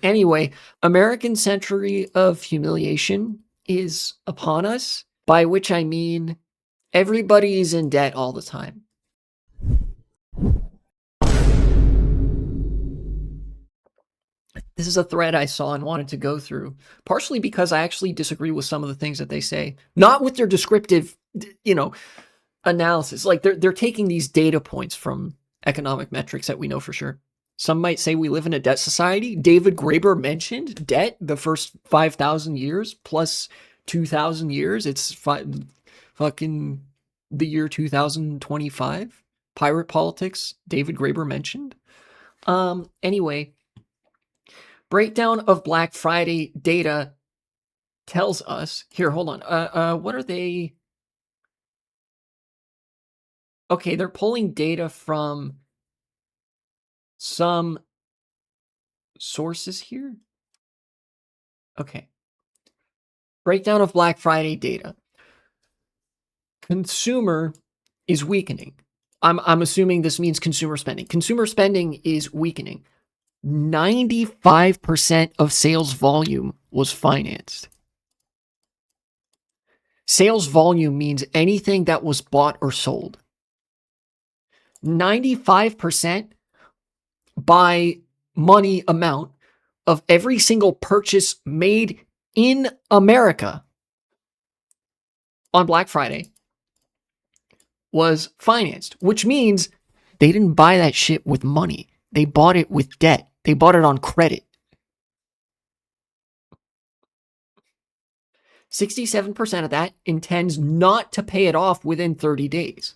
Anyway, American century of humiliation is upon us, by which I mean everybody is in debt all the time. This is a thread I saw and wanted to go through, partially because I actually disagree with some of the things that they say, not with their descriptive, analysis. Like they're taking these data points from economic metrics that we know for sure. Some might say we live in a debt society. David Graeber mentioned debt the first 5,000 years plus 2,000 years. It's fucking the year 2025. Pirate politics, David Graeber mentioned. Anyway, breakdown of Black Friday data tells us, here, hold on. What are they? Okay, they're pulling data from some sources here. Okay. Breakdown of Black Friday data. Consumer is weakening. I'm assuming this means consumer spending. Consumer spending is weakening. 95% of sales volume was financed. Sales volume means anything that was bought or sold. 95% by money amount of every single purchase made in America on Black Friday was financed, which means they didn't buy that shit with money. They bought it with debt. They bought it on credit. 67% of that intends not to pay it off within 30 days.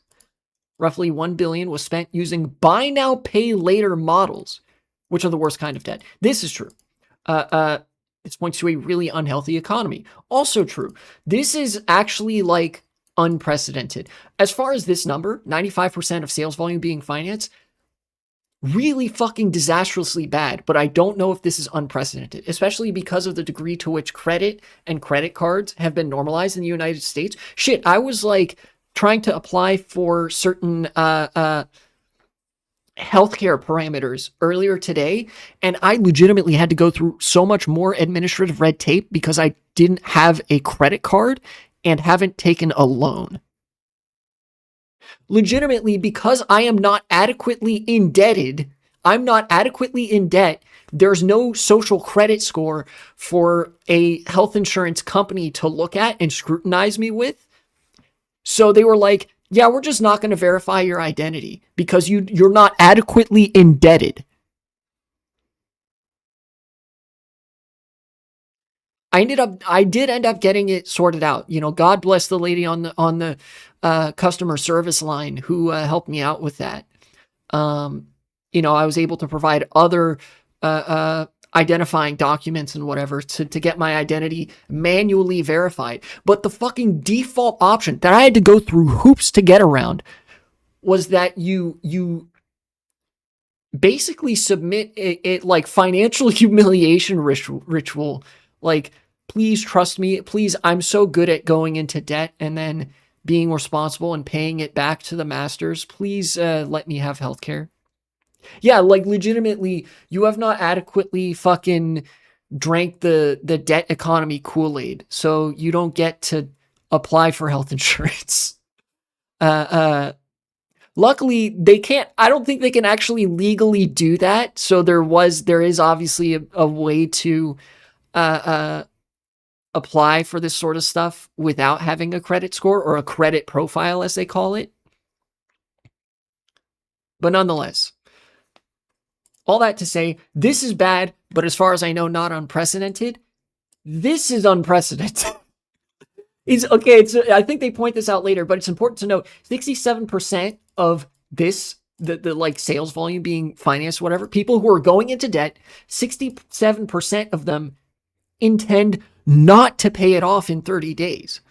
Roughly $1 billion was spent using buy now, pay later models, which are the worst kind of debt. This is true. This points to a really unhealthy economy. Also true. This is actually like unprecedented. As far as this number, 95% of sales volume being financed, really fucking disastrously bad, but I don't know if this is unprecedented, especially because of the degree to which credit and credit cards have been normalized in the United States. Shit, I was like trying to apply for certain healthcare parameters earlier today, and I legitimately had to go through so much more administrative red tape because I didn't have a credit card and haven't taken a loan. Legitimately, because I am not adequately indebted, I'm not adequately in debt, there's no social credit score for a health insurance company to look at and scrutinize me with. So they were like, yeah, we're just not going to verify your identity because you're not adequately indebted. I did end up getting it sorted out. God bless the lady on the customer service line who helped me out with that. I was able to provide other identifying documents and whatever to get my identity manually verified. But the fucking default option that I had to go through hoops to get around was that you basically submit it like financial humiliation ritual. Like, please trust me. Please, I'm so good at going into debt and then being responsible and paying it back to the masters. Please let me have healthcare. Yeah, like legitimately, you have not adequately fucking drank the debt economy Kool-Aid, so you don't get to apply for health insurance. Luckily, they can't. I don't think they can actually legally do that. So there is obviously a way to apply for this sort of stuff without having a credit score or a credit profile, as they call it. But nonetheless, all that to say, this is bad, but as far as I know, not unprecedented. This is unprecedented. I think they point this out later, but it's important to note 67% of this, the like sales volume being financed, whatever, people who are going into debt, 67% of them intend not to pay it off in 30 days.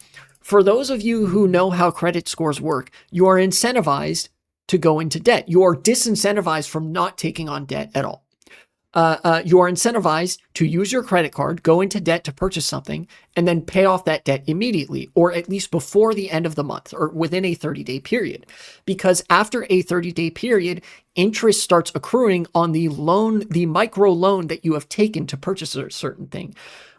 For those of you who know how credit scores work, you are incentivized to go into debt. You are disincentivized from not taking on debt at all. you are incentivized to use your credit card, go into debt to purchase something, and then pay off that debt immediately, or at least before the end of the month or within a 30-day period. Because after a 30-day period, interest starts accruing on the loan, the micro loan that you have taken to purchase a certain thing.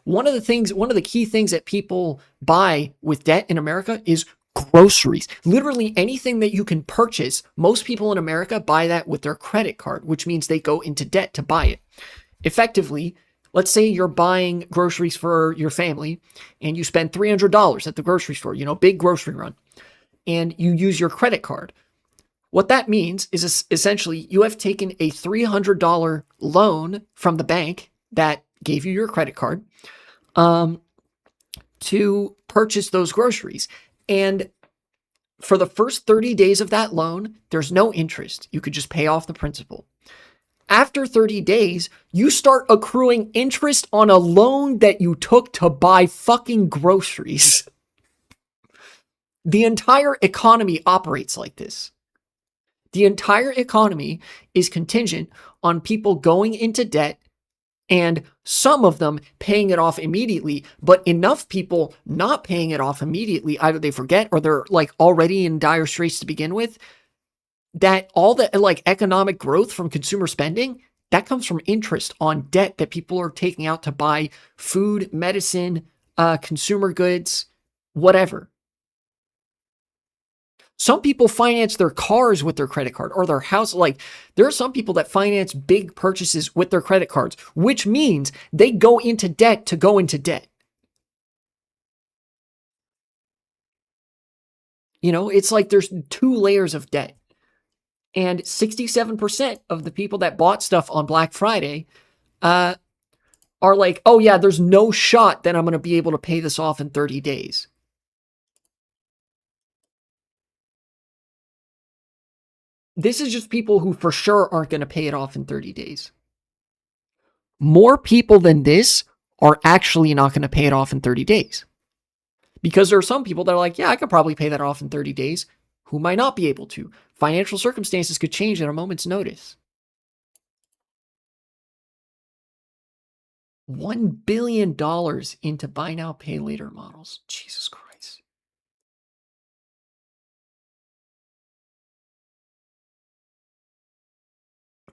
One of the key things that people buy with debt in America is groceries. Literally anything that you can purchase, most people in America buy that with their credit card, which means they go into debt to buy it. Effectively, let's say you're buying groceries for your family and you spend $300 at the grocery store, big grocery run, and you use your credit card. What that means is essentially you have taken a $300 loan from the bank that gave you your credit card to purchase those groceries. And for the first 30 days of that loan, there's no interest. You could just pay off the principal. After 30 days, you start accruing interest on a loan that you took to buy fucking groceries. The entire economy operates like this. The entire economy is contingent on people going into debt and some of them paying it off immediately, but enough people not paying it off immediately, either they forget or they're like already in dire straits to begin with, that all the like economic growth from consumer spending, that comes from interest on debt that people are taking out to buy food, medicine, consumer goods, whatever. Some people finance their cars with their credit card or their house. Like there are some people that finance big purchases with their credit cards, which means they go into debt to go into debt. It's like there's 2 layers of debt. And 67% of the people that bought stuff on Black Friday are like, oh yeah, there's no shot that I'm going to be able to pay this off in 30 days. This is just people who for sure aren't going to pay it off in 30 days. More people than this are actually not going to pay it off in 30 days. Because there are some people that are like, yeah, I could probably pay that off in 30 days, who might not be able to. Financial circumstances could change at a moment's notice. $1 billion into buy now, pay later models. Jesus Christ.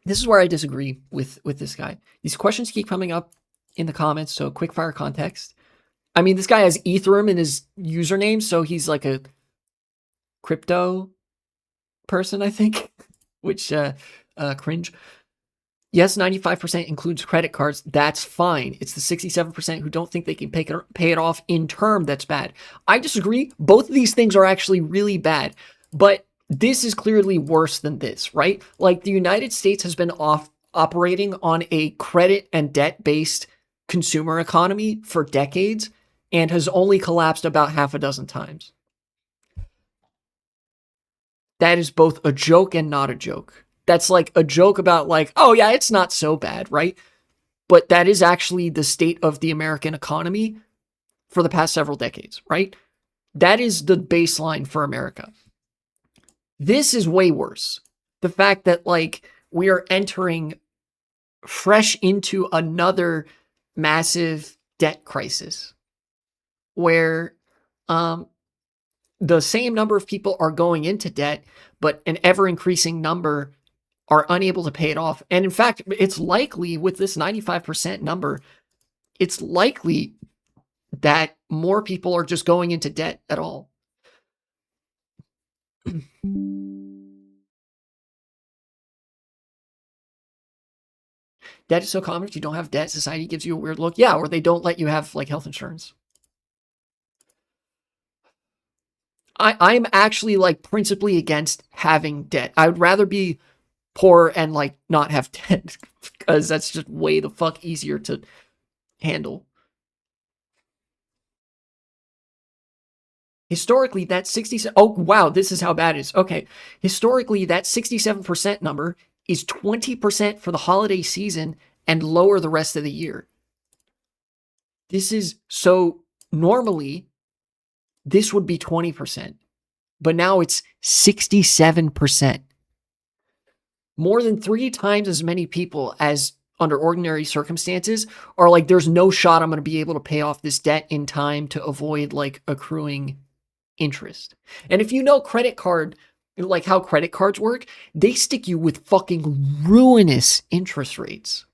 This is where I disagree with this guy. These questions keep coming up in the comments, so quick fire context. I mean, this guy has Ethereum in his username, so he's like a crypto person, I think, which cringe. Yes, 95% includes credit cards. That's fine. It's the 67% who don't think they can pay it off in term that's bad. I disagree. Both of these things are actually really bad, but this is clearly worse than this, right? Like the United States has been operating on a credit and debt-based consumer economy for decades and has only collapsed about half a dozen times. That is both a joke and not a joke. That's like a joke about like, oh yeah, it's not so bad, right? But that is actually the state of the American economy for the past several decades, right? That is the baseline for America. This is way worse. The fact that like we are entering fresh into another massive debt crisis where the same number of people are going into debt, but an ever increasing number are unable to pay it off. And in fact, it's likely with this 95% number, it's likely that more people are just going into debt at all. Debt is so common. If you don't have debt, society gives you a weird look. Yeah, or they don't let you have like health insurance. I'm actually like principally against having debt. I would rather be poor and like not have debt because that's just way the fuck easier to handle. Historically, that 67, oh wow, this is how bad it is. Okay. Historically, that 67% number is 20% for the holiday season and lower the rest of the year. This is so normally this would be 20%, but now it's 67%. More than 3 times as many people as under ordinary circumstances are like, there's no shot I'm going to be able to pay off this debt in time to avoid like accruing interest. And if you know credit card, like how credit cards work, they stick you with fucking ruinous interest rates.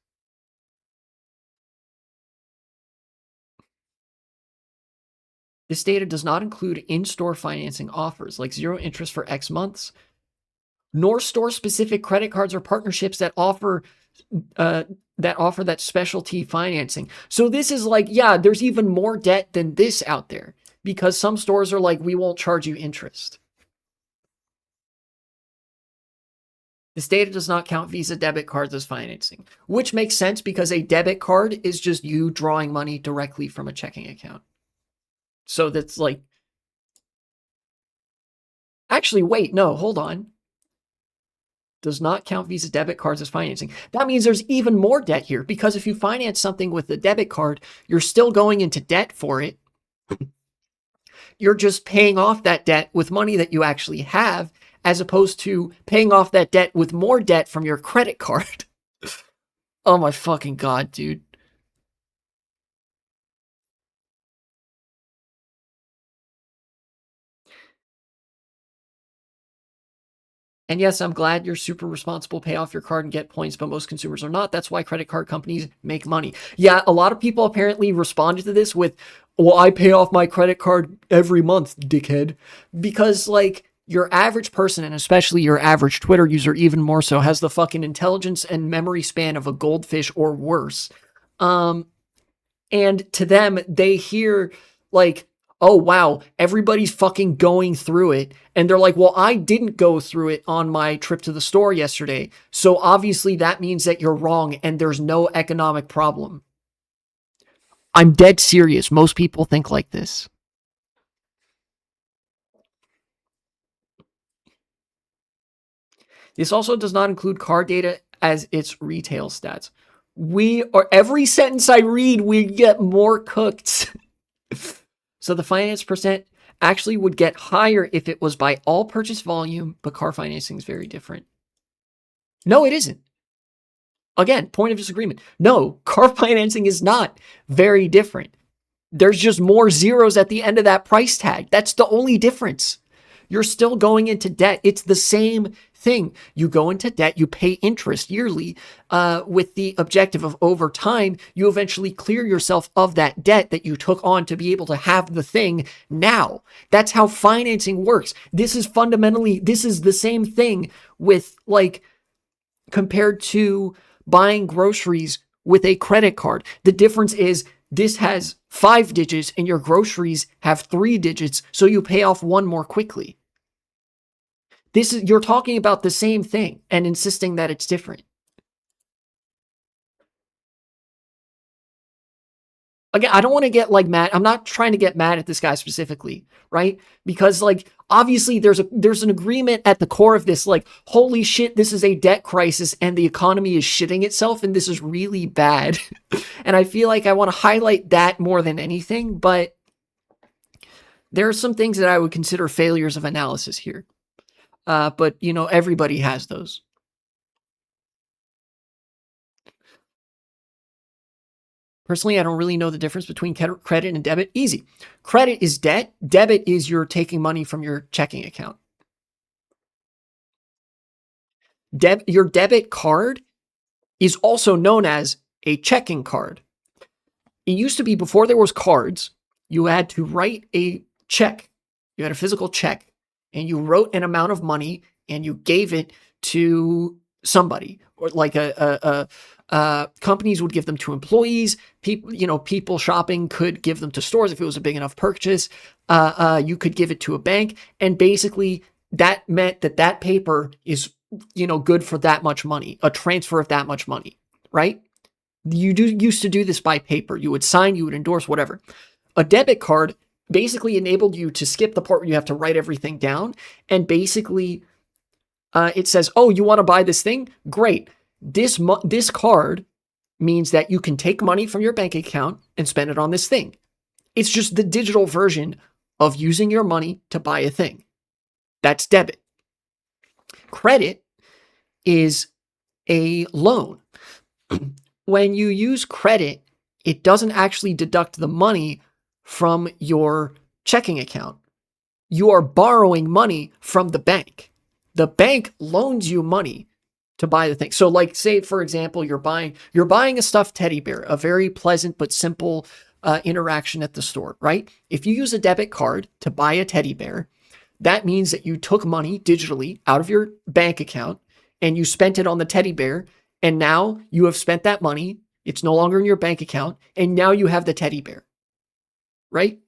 This data does not include in-store financing offers like 0 interest for X months, nor store-specific credit cards or partnerships that offer that specialty financing. So this is like, yeah, there's even more debt than this out there because some stores are like, we won't charge you interest. This data does not count Visa debit cards as financing, which makes sense because a debit card is just you drawing money directly from a checking account. So that's like, actually, wait, no, hold on. Does not count Visa debit cards as financing. That means there's even more debt here because if you finance something with a debit card, you're still going into debt for it. You're just paying off that debt with money that you actually have, as opposed to paying off that debt with more debt from your credit card. Oh my fucking God, dude. And yes, I'm glad you're super responsible, pay off your card and get points, but most consumers are not. That's why credit card companies make money. Yeah, a lot of people apparently responded to this with, well, I pay off my credit card every month, dickhead. Because, like, your average person, and especially your average Twitter user, even more so, has the fucking intelligence and memory span of a goldfish or worse. And to them, they hear, like, oh, wow, everybody's fucking going through it. And they're like, well, I didn't go through it on my trip to the store yesterday. So obviously that means that you're wrong and there's no economic problem. I'm dead serious. Most people think like this. This also does not include card data as its retail stats. Every sentence I read, we get more cooked. So the finance percent actually would get higher if it was by all purchase volume, but car financing is very different. No, it isn't. Again, point of disagreement. No, car financing is not very different. There's just more zeros at the end of that price tag. That's the only difference. You're still going into debt. It's the same thing. You go into debt, you pay interest yearly with the objective of over time, you eventually clear yourself of that debt that you took on to be able to have the thing now. That's how financing works. This is the same thing with, like, compared to buying groceries with a credit card. The difference is this has 5 digits and your groceries have 3 digits, so you pay off one more quickly. You're talking about the same thing and insisting that it's different. Again, I don't want to get like mad. I'm not trying to get mad at this guy specifically, right? Because, like, obviously there's an agreement at the core of this, like, holy shit, this is a debt crisis and the economy is shitting itself and this is really bad. And I feel like I want to highlight that more than anything, but there are some things that I would consider failures of analysis here. But, you know, everybody has those. Personally, I don't really know the difference between credit and debit. Easy. Credit is debt. Debit is you're taking money from your checking account. Your debit card is also known as a checking card. It used to be, before there was cards, you had to write a check. You had a physical check and you wrote an amount of money and you gave it to somebody, or like companies would give them to employees. People shopping could give them to stores if it was a big enough purchase. You could give it to a bank, and basically that meant that paper is, good for that much money, a transfer of that much money, right? You used to do this by paper. You would sign, you would endorse, whatever. A debit card basically enabled you to skip the part where you have to write everything down, and basically it says, oh, you want to buy this thing? Great. This card means that you can take money from your bank account and spend it on this thing. It's just the digital version of using your money to buy a thing. That's debit. Credit is a loan. When you use credit, it doesn't actually deduct the money from your checking account. You are borrowing money from the bank. The bank loans you money to buy the thing. So like say for example you're buying a stuffed teddy bear, a very pleasant but simple interaction at the store, right? If you use a debit card to buy a teddy bear, that means that you took money digitally out of your bank account and you spent it on the teddy bear, and now you have spent that money. It's no longer in your bank account, and now you have the teddy bear, right?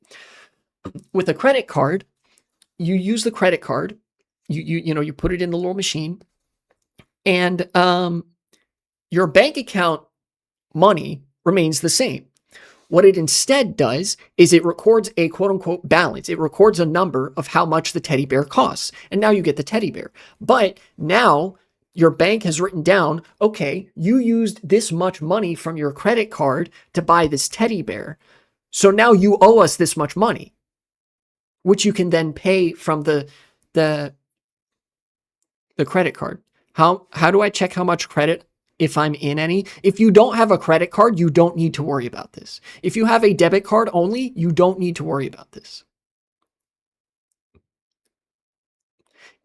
With a credit card, you use the credit card, you put it in the little machine, and your bank account money remains the same. What it instead does is it records a quote unquote balance. It records a number of how much the teddy bear costs. And now you get the teddy bear. But now your bank has written down, okay, you used this much money from your credit card to buy this teddy bear. So now you owe us this much money, which you can then pay from the credit card. How do I check how much credit if I'm in any? If you don't have a credit card, you don't need to worry about this. If you have a debit card only, you don't need to worry about this.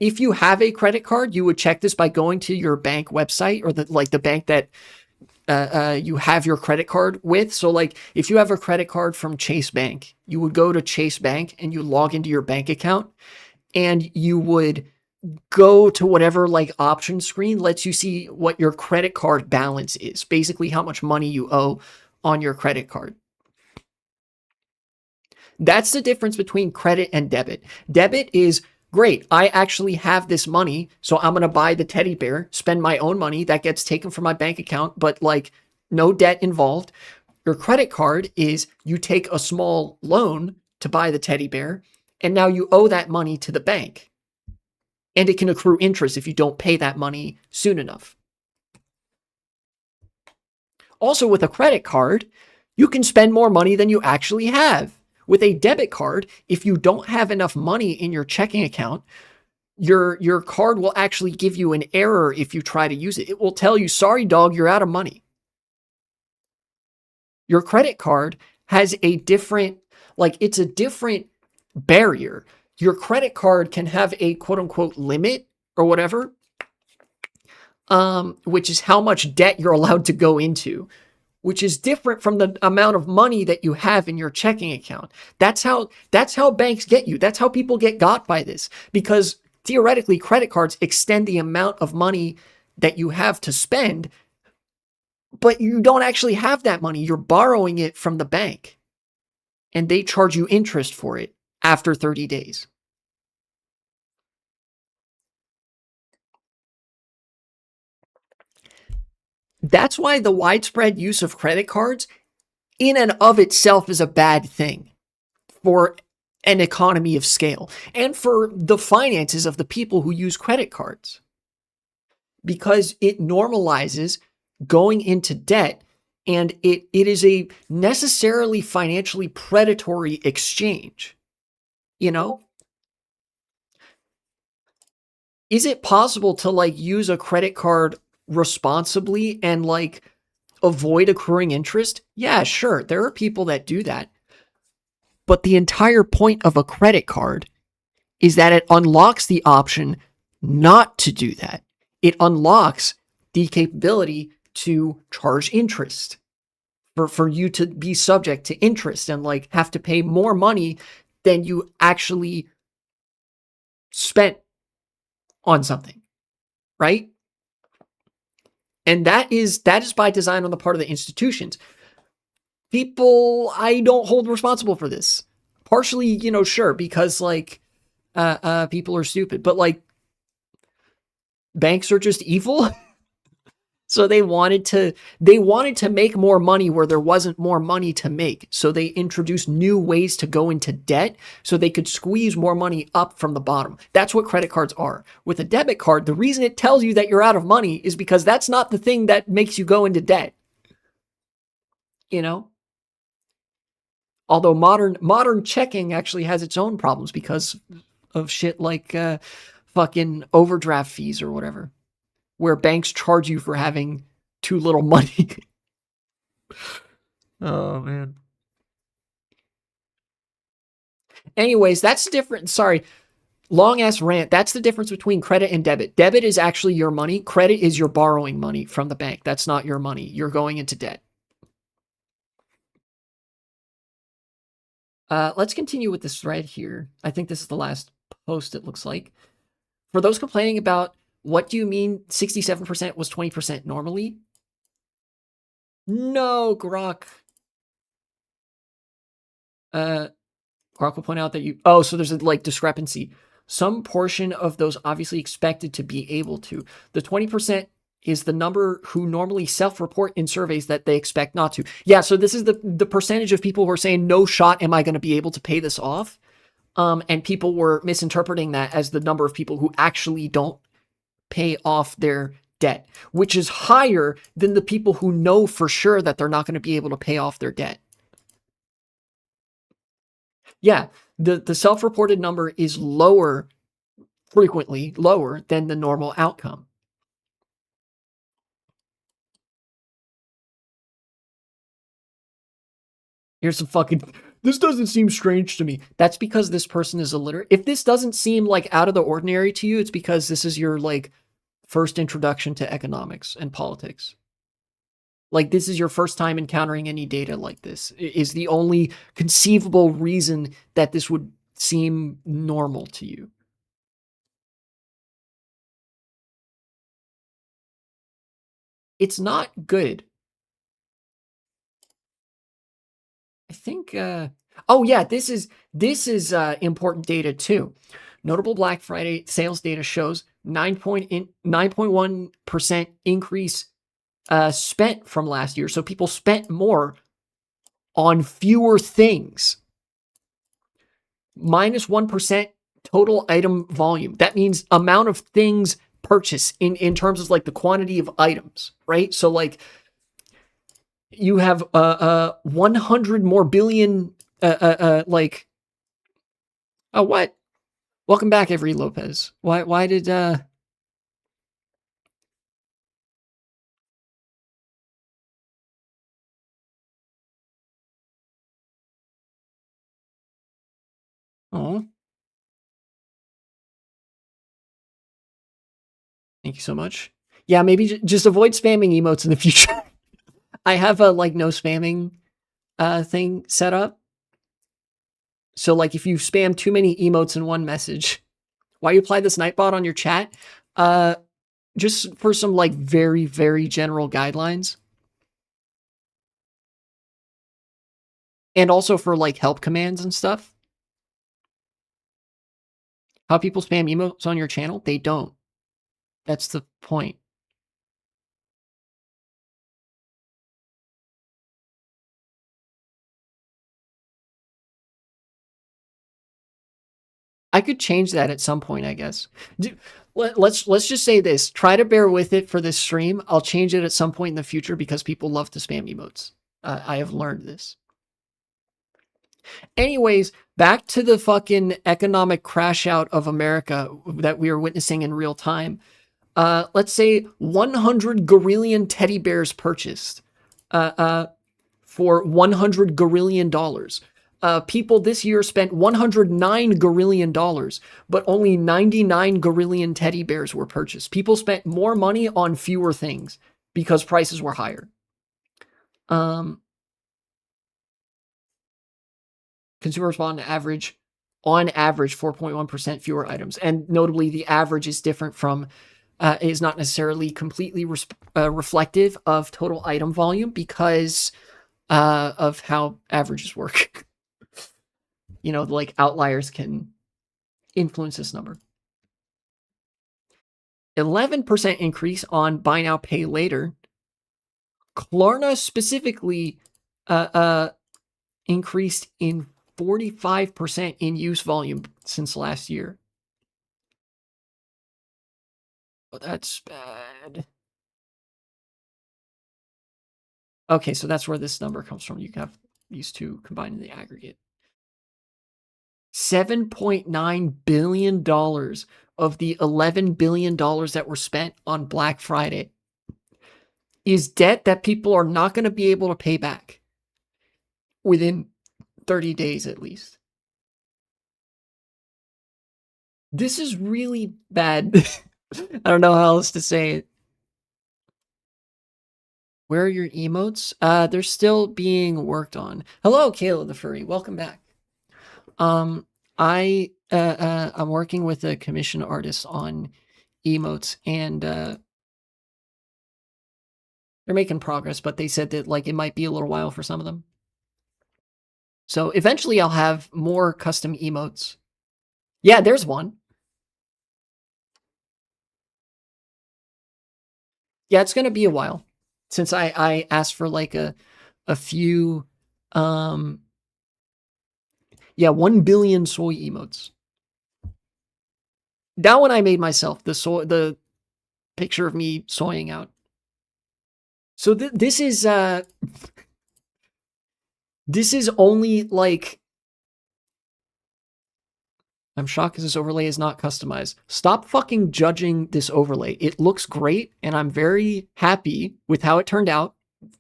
If you have a credit card, you would check this by going to your bank website or the bank that you have your credit card with. So like if you have a credit card from Chase Bank, you would go to Chase Bank and you log into your bank account, and you would go to whatever like option screen lets you see what your credit card balance is, basically how much money you owe on your credit card. That's the difference between credit and debit. Debit is great. I actually have this money, so I'm going to buy the teddy bear, spend my own money that gets taken from my bank account, but like no debt involved. Your credit card is you take a small loan to buy the teddy bear, and now you owe that money to the bank. And it can accrue interest if you don't pay that money soon enough. Also, with a credit card, you can spend more money than you actually have. With a debit card, if you don't have enough money in your checking account, your card will actually give you an error if you try to use it. It will tell you, sorry, dog, you're out of money. Your credit card has a different barrier. Your credit card can have a quote unquote limit or whatever, which is how much debt you're allowed to go into, which is different from the amount of money that you have in your checking account. That's how banks get you. That's how people get got by this, because theoretically credit cards extend the amount of money that you have to spend, but you don't actually have that money. You're borrowing it from the bank, and they charge you interest for it after 30 days. That's why the widespread use of credit cards in and of itself is a bad thing for an economy of scale and for the finances of the people who use credit cards, because it normalizes going into debt, and it is a necessarily financially predatory exchange. You know, is it possible to like use a credit card responsibly and like avoid accruing interest? Yeah, sure. There are people that do that. But the entire point of a credit card is that it unlocks the option not to do that. It unlocks the capability to charge interest, for you to be subject to interest and like have to pay more money than you actually spent on something, right? And that is by design on the part of the institutions. People I don't hold responsible for this. Partially, sure, because like people are stupid, but like banks are just evil. So they wanted to make more money where there wasn't more money to make. So they introduced new ways to go into debt so they could squeeze more money up from the bottom. That's what credit cards are. With a debit card, the reason it tells you that you're out of money is because that's not the thing that makes you go into debt. You know? Although modern checking actually has its own problems because of shit like fucking overdraft fees or whatever, where banks charge you for having too little money. Oh man. Anyways, that's different. Sorry, long ass rant. That's the difference between credit and debit. Debit is actually your money. Credit is your borrowing money from the bank. That's not your money. You're going into debt. Let's continue with this thread here. I think this is the last post, it looks like. For those complaining about what do you mean 67% was 20% normally? No, Grok. Grok will point out that so there's a like discrepancy. Some portion of those obviously expected to be able to. The 20% is the number who normally self-report in surveys that they expect not to. Yeah, so this is the percentage of people who are saying no shot am I going to be able to pay this off. And people were misinterpreting that as the number of people who actually don't pay off their debt, which is higher than the people who know for sure that they're not going to be able to pay off their debt. Yeah, the self-reported number is lower, frequently lower than the normal outcome. Here's some fucking, this doesn't seem strange to me. That's because this person is illiterate. If this doesn't seem like out of the ordinary to you, it's because this is your like first introduction to economics and politics. Like this is your first time encountering any data like this. Is the only conceivable reason that this would seem normal to you. It's not good. I think oh yeah, this is important data too. Notable Black Friday sales data shows 9.1% increase spent from last year. So people spent more on fewer things. Minus 1% total item volume. That means amount of things purchased in terms of like the quantity of items, right? So like you have 100 more billion like oh what? Welcome back, Avery Lopez. Why did oh, thank you so much. Yeah, maybe just avoid spamming emotes in the future. I have a like no spamming thing set up. So like if you spam too many emotes in one message, why you apply this Nightbot on your chat? Just for some like very, very general guidelines. And also for like help commands and stuff. How people spam emotes on your channel? They don't. That's the point. I could change that at some point, I guess. Let's just say this. Try to bear with it for this stream. I'll change it at some point in the future because people love to spam emotes. I have learned this. Anyways, back to the fucking economic crash out of America that we are witnessing in real time. Let's say 100 gorillion teddy bears purchased for $100 gorillion. People this year spent $109 gorillion, but only 99 gorillion teddy bears were purchased. People spent more money on fewer things because prices were higher. Consumers bought on average 4.1% fewer items. And notably, the average is different from, is not necessarily completely reflective of total item volume because of how averages work. You know, like outliers can influence this number. 11% increase on buy now, pay later. Klarna specifically increased in 45% in use volume since last year. Oh, that's bad. Okay, so that's where this number comes from. You can have these two combined in the aggregate. $7.9 billion of the $11 billion that were spent on Black Friday is debt that people are not going to be able to pay back within 30 days at least. This is really bad. I don't know how else to say it. Where are your emotes? They're still being worked on. Hello, Kayla the Furry. Welcome back. I'm working with a commission artist on emotes, and they're making progress, but they said that like it might be a little while for some of them. So eventually I'll have more custom emotes. Yeah, there's one. Yeah, it's gonna be a while since I asked for like a few 1 billion soy emotes. That one I made myself, the picture of me soying out. So this is only like, I'm shocked because this overlay is not customized. Stop fucking judging this overlay. It looks great, and I'm very happy with how it turned out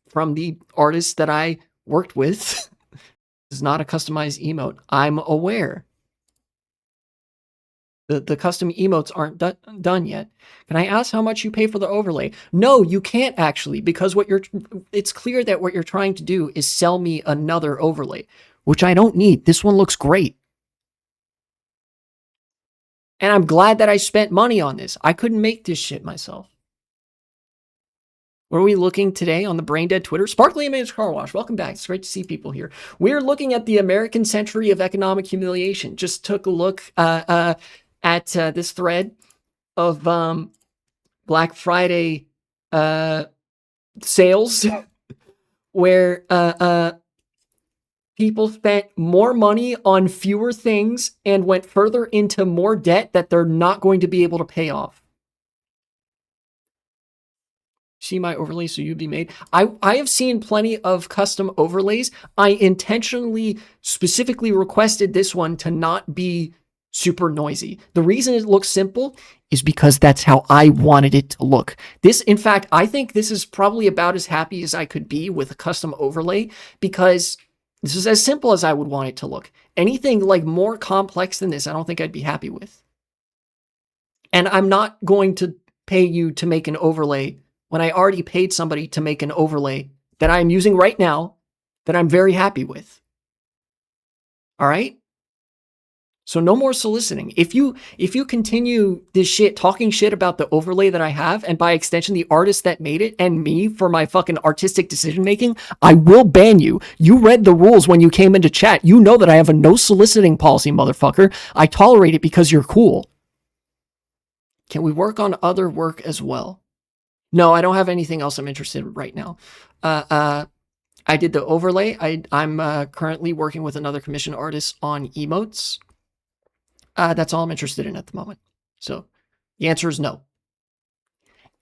from the artist that I worked with. It's not a customized emote. I'm aware. The custom emotes aren't done yet. Can I ask how much you pay for the overlay? No, you can't actually, because it's clear that what you're trying to do is sell me another overlay, which I don't need. This one looks great. And I'm glad that I spent money on this. I couldn't make this shit myself. What are we looking today on the Brain Dead Twitter? Sparkly Image Car Wash. Welcome back. It's great to see people here. We're looking at the American Century of Economic Humiliation. Just took a look at this thread of Black Friday sales where people spent more money on fewer things and went further into more debt that they're not going to be able to pay off. See my overlay so you'd be made. I have seen plenty of custom overlays. I intentionally specifically requested this one to not be super noisy. The reason it looks simple is because that's how I wanted it to look. This, in fact, I think this is probably about as happy as I could be with a custom overlay, because this is as simple as I would want it to look. Anything like more complex than this, I don't think I'd be happy with. And I'm not going to pay you to make an overlay when I already paid somebody to make an overlay that I'm using right now that I'm very happy with. All right? So no more soliciting. If you continue this shit, talking shit about the overlay that I have, and by extension the artist that made it, and me for my fucking artistic decision making, I will ban you. You read the rules when you came into chat. You know that I have a no soliciting policy, motherfucker. I tolerate it because you're cool. Can we work on other work as well? No, I don't have anything else I'm interested in right now. I did the overlay. I'm currently working with another commission artist on emotes. That's all I'm interested in at the moment. So the answer is no.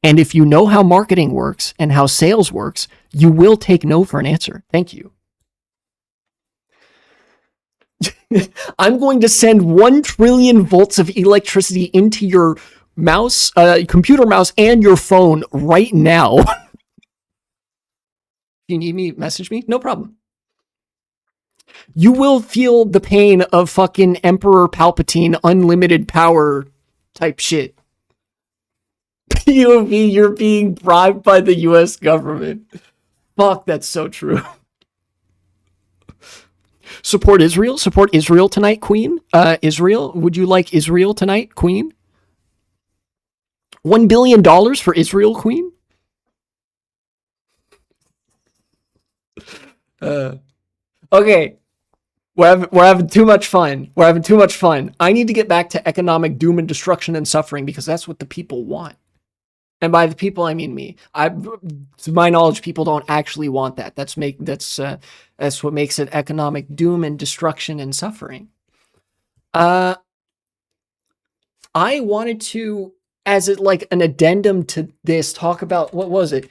And if you know how marketing works and how sales works, you will take no for an answer. Thank you. I'm going to send 1 trillion volts of electricity into your mouse, computer mouse, and your phone right now. If you need me, message me. No problem. You will feel the pain of fucking Emperor Palpatine unlimited power type shit. POV, you're being bribed by the US government. Fuck, that's so true. Support Israel. Support Israel tonight, Queen. Israel, would you like Israel tonight, Queen? $1 billion for Israel, Queen? Okay. We're having too much fun. We're having too much fun. I need to get back to economic doom and destruction and suffering, because that's what the people want. And by the people, I mean me. To my knowledge, people don't actually want that. That's what makes it economic doom and destruction and suffering. I wanted to, as it like an addendum to this, talk about, what was it?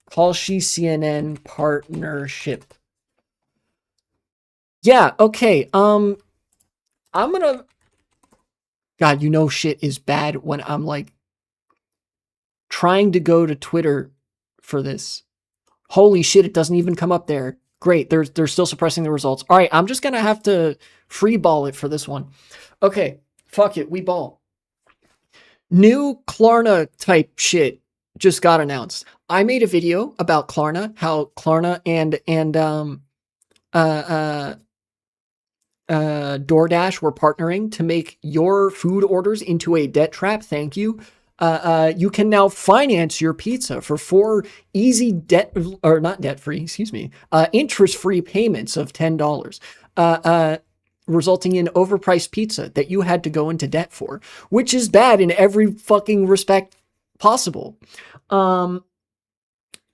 Kalshi CNN partnership. Yeah, okay. I'm gonna, God, you know shit is bad when I'm like trying to go to Twitter for this. Holy shit, it doesn't even come up there. Great, they're still suppressing the results. All right, I'm just gonna have to free ball it for this one. Okay, fuck it, we ball. New Klarna type shit just got announced. I made a video about Klarna, how Klarna and uh, uh, DoorDash were partnering to make your food orders into a debt trap. Thank you. You can now finance your pizza for 4 easy debt or not debt free, excuse me, interest free payments of $10. Resulting in overpriced pizza that you had to go into debt for, which is bad in every fucking respect possible.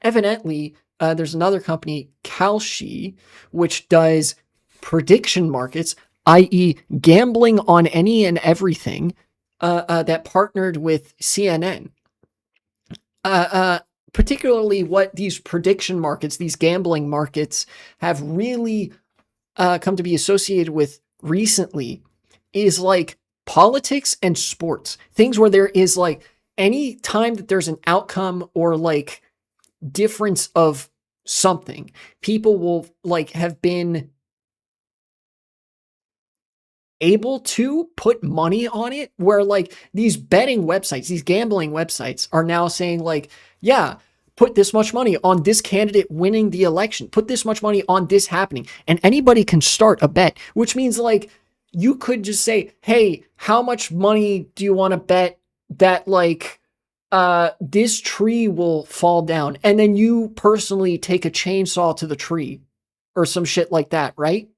Evidently, there's another company, Kalshi, which does prediction markets, i.e., gambling on any and everything, that partnered with CNN. Particularly, what these prediction markets, these gambling markets, have really come to be associated with recently is like politics and sports. Things where there is like any time that there's an outcome or like difference of something, people will like have been able to put money on it, where like these betting websites, these gambling websites are now saying like, yeah, put this much money on this candidate winning the election, put this much money on this happening, and anybody can start a bet, which means like you could just say, hey, how much money do you want to bet that like this tree will fall down, and then you personally take a chainsaw to the tree or some shit like that, right?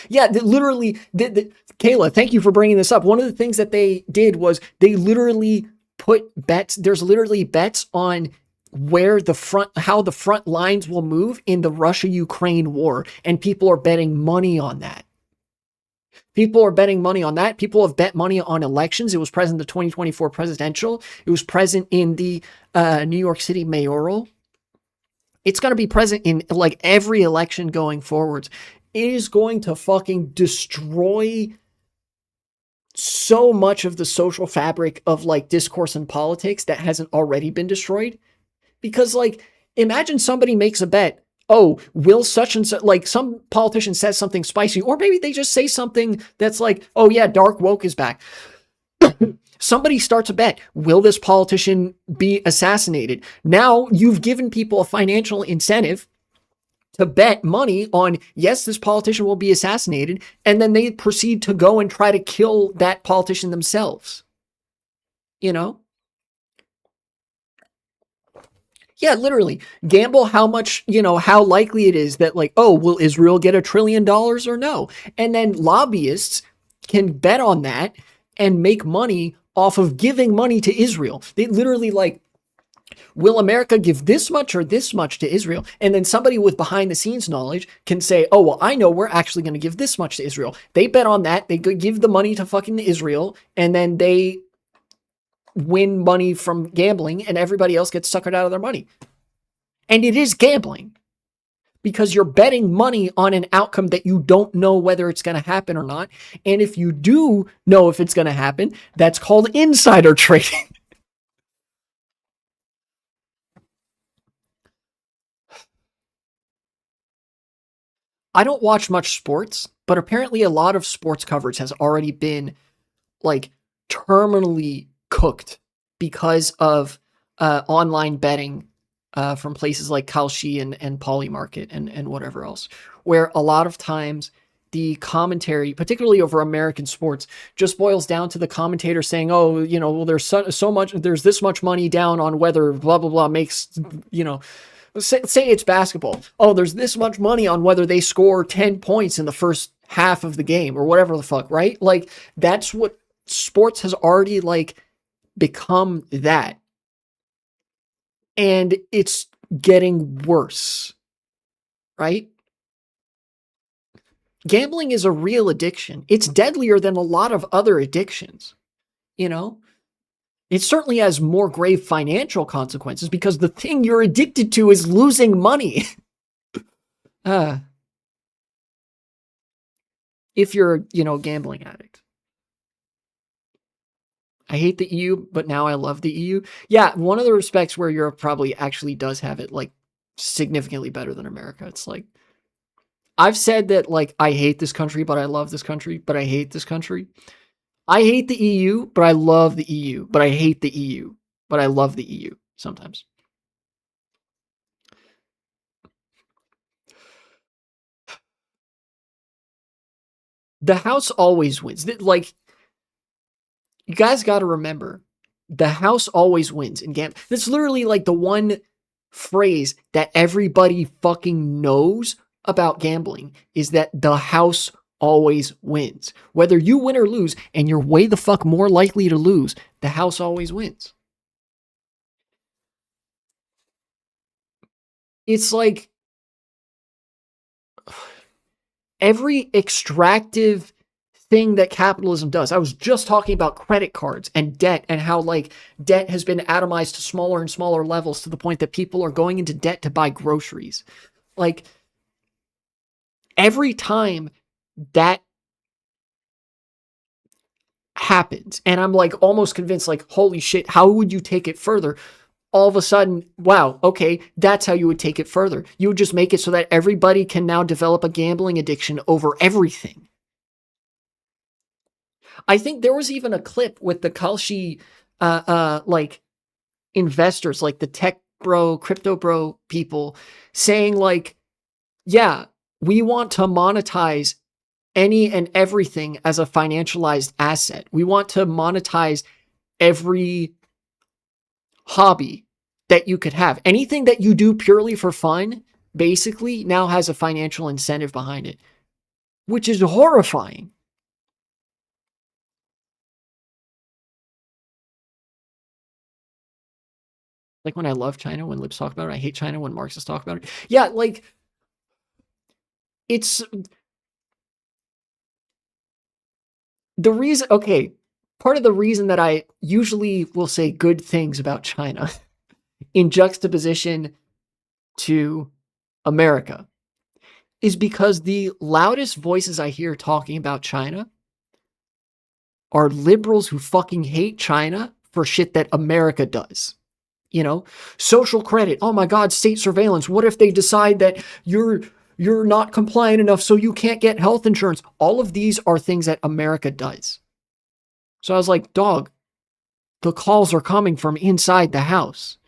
Yeah, literally, Kayla, thank you for bringing this up. One of the things that they did was they literally put bets. There's literally bets on how the front lines will move in the Russia-Ukraine war, and people are betting money on that. People are betting money on that. People have bet money on elections. It was present in the 2024 presidential. It was present in the New York City mayoral. It's going to be present in like every election going forwards. It is going to fucking destroy so much of the social fabric of like discourse and politics that hasn't already been destroyed. Because like, imagine somebody makes a bet. Oh, will such and such, like some politician says something spicy, or maybe they just say something that's like, oh yeah, dark woke is back. Somebody starts a bet. Will this politician be assassinated? Now you've given people a financial incentive to bet money on, yes, this politician will be assassinated. And then they proceed to go and try to kill that politician themselves. You know? Yeah, literally. Gamble how much, how likely it is that like, oh, will Israel get $1 trillion or no? And then lobbyists can bet on that and make money off of giving money to Israel. They literally like, will America give this much or this much to Israel? And then somebody with behind the scenes knowledge can say, oh, well, I know we're actually going to give this much to Israel. They bet on that. They give the money to fucking Israel, and then they win money from gambling, and everybody else gets suckered out of their money. And it is gambling because you're betting money on an outcome that you don't know whether it's going to happen or not. And if you do know if it's going to happen, that's called insider trading. I don't watch much sports, but apparently a lot of sports coverage has already been like terminally cooked because of online betting from places like Kalshi and Polymarket and whatever else, where a lot of times the commentary, particularly over American sports, just boils down to the commentator saying, oh, well, there's so much, there's this much money down on whether blah, blah, blah makes, say it's basketball. Oh, there's this much money on whether they score 10 points in the first half of the game or whatever the fuck, right? Like that's what sports has already like become that. And it's getting worse, right? Gambling is a real addiction. It's deadlier than a lot of other addictions, you know? It certainly has more grave financial consequences because the thing you're addicted to is losing money. If you're, a gambling addict. I hate the EU, but now I love the EU. Yeah, one of the respects where Europe probably actually does have it like significantly better than America. It's like I've said that like I hate this country, but I love this country, but I hate this country. I hate the EU, but I love the EU, but I hate the EU, but I love the EU sometimes. The house always wins. Like you guys got to remember, the house always wins in gambling. That's literally like the one phrase that everybody fucking knows about gambling is that the house always wins. Whether you win or lose, and you're way the fuck more likely to lose, the house always wins. It's like every extractive thing that capitalism does. I was just talking about credit cards and debt and how like debt has been atomized to smaller and smaller levels to the point that people are going into debt to buy groceries. Like every time that happens and I'm like almost convinced like holy shit, how would you take it further? All of a sudden, wow, okay, that's how you would take it further. You would just make it so that everybody can now develop a gambling addiction over everything. I think there was even a clip with the kalshi like investors, like the tech bro, crypto bro people saying like, yeah, we want to monetize any and everything as a financialized asset. We want to monetize every hobby that you could have. Anything that you do purely for fun basically now has a financial incentive behind it, which is horrifying. Like when I love China, when libs talk about it, I hate China when Marxists talk about it. Yeah, like it's the reason, okay, part of the reason that I usually will say good things about China in juxtaposition to America is because the loudest voices I hear talking about China are liberals who fucking hate China for shit that America does. You know, social credit. Oh my God, state surveillance. What if they decide that you're not compliant enough so you can't get health insurance? All of these are things that America does. So I was like, dog, the calls are coming from inside the house.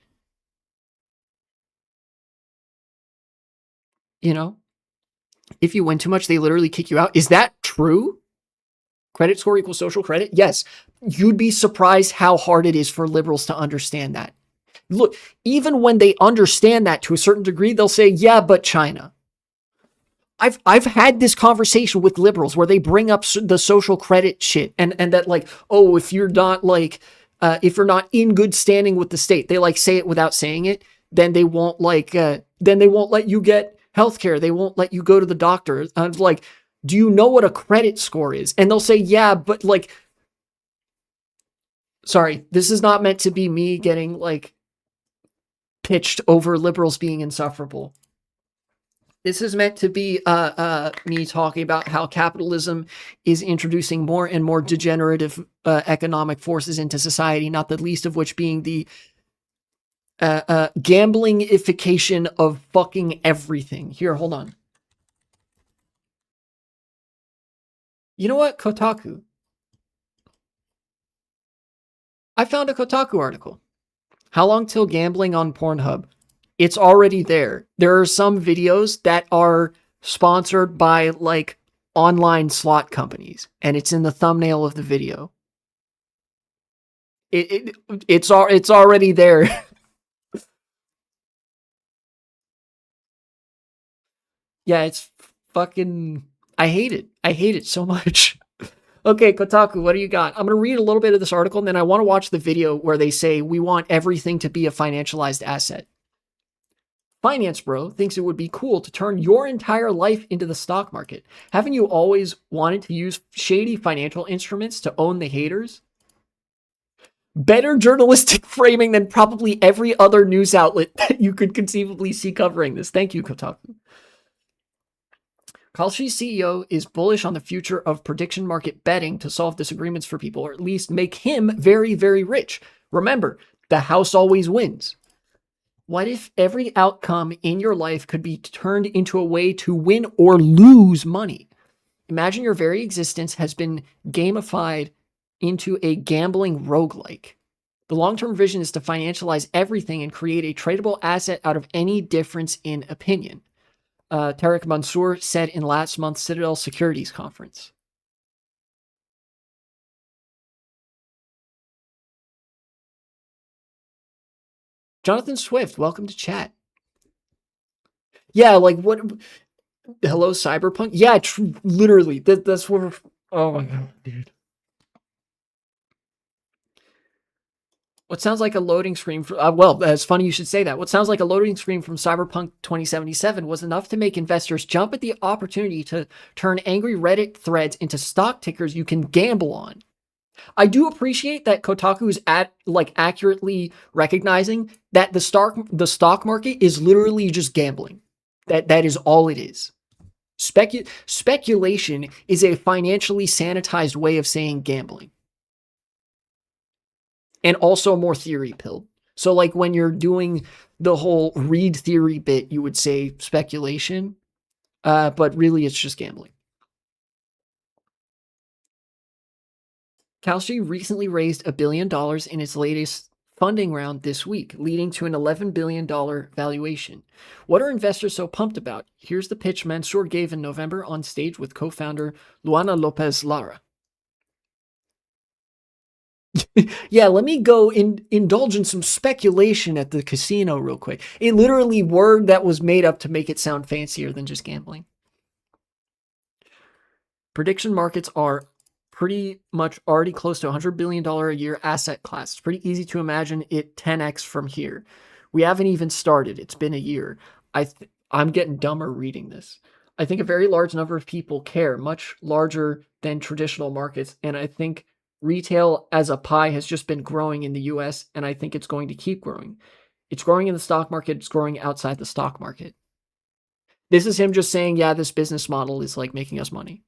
You know, if you win too much, they literally kick you out. Is that true? Credit score equals social credit? Yes. You'd be surprised how hard it is for liberals to understand that. Look, even when they understand that to a certain degree, they'll say, yeah, but China. I've had this conversation with liberals where they bring up the social credit shit and that like, oh, if you're not like, if you're not in good standing with the state, they like say it without saying it, then they won't like, then they won't let you get healthcare. They won't let you go to the doctor. I'm like, do you know what a credit score is? And they'll say, yeah, but like, sorry, this is not meant to be me getting like pitched over liberals being insufferable. This is meant to be me talking about how capitalism is introducing more and more degenerative economic forces into society, not the least of which being the gamblingification of fucking everything. Here, hold on. You know what? Kotaku. I found a Kotaku article. How long till gambling on Pornhub? It's already there. There are some videos that are sponsored by like online slot companies, and it's in the thumbnail of the video. It's already there. Yeah, it's fucking. I hate it. I hate it so much. Okay, Kotaku, what do you got? I'm going to read a little bit of this article, and then I want to watch the video where they say we want everything to be a financialized asset. Finance Bro thinks it would be cool to turn your entire life into the stock market. Haven't you always wanted to use shady financial instruments to own the haters? Better journalistic framing than probably every other news outlet that you could conceivably see covering this. Thank you, Kotaku. Kalshi CEO is bullish on the future of prediction market betting to solve disagreements for people, or at least make him very, very rich. Remember, the house always wins. What if every outcome in your life could be turned into a way to win or lose money? Imagine your very existence has been gamified into a gambling roguelike. The long-term vision is to financialize everything and create a tradable asset out of any difference in opinion. Tariq Mansour said in last month's Citadel Securities Conference. Jonathan Swift, welcome to chat. Yeah, like what? Hello, Cyberpunk? Yeah, literally. That's what. Oh my god, dude. What sounds like a loading screen for, well, it's funny you should say that. What sounds like a loading screen from Cyberpunk 2077 was enough to make investors jump at the opportunity to turn angry Reddit threads into stock tickers you can gamble on. I do appreciate that Kotaku is accurately recognizing that the stock market is literally just gambling. That is all it is. Speculation is a financially sanitized way of saying gambling. And also more theory pilled. So like when you're doing the whole read theory bit, you would say speculation, but really it's just gambling. Kalshi recently raised $1 billion in its latest funding round this week, leading to an $11 billion valuation. What are investors so pumped about? Here's the pitch Mansour gave in November on stage with co-founder Luana Lopez Lara. Yeah, let me go indulge in some speculation at the casino real quick. A literally word that was made up to make it sound fancier than just gambling. Prediction markets are pretty much already close to $100 billion a year asset class. It's pretty easy to imagine it 10x from here. We haven't even started. It's been a year. I'm getting dumber reading this. I think a very large number of people care, much larger than traditional markets. And I think retail as a pie has just been growing in the US, and I think it's going to keep growing. It's growing in the stock market. It's growing outside the stock market. This is him just saying, yeah, this business model is like making us money.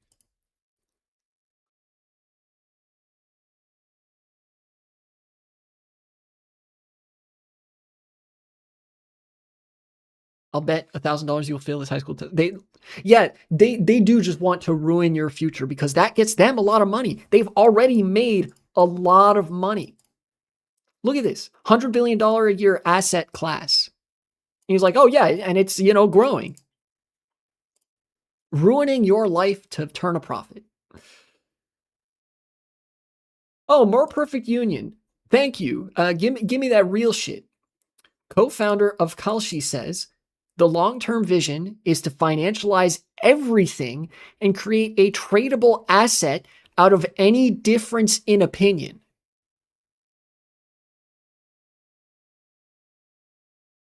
I'll bet $1,000 you'll fail this high school test. They do just want to ruin your future because that gets them a lot of money. They've already made a lot of money. Look at this, $100 billion a year asset class. And he's like, oh yeah, and it's, growing. Ruining your life to turn a profit. Oh, more perfect union. Thank you. Give me that real shit. Co-founder of Kalshi says, the long-term vision is to financialize everything and create a tradable asset out of any difference in opinion.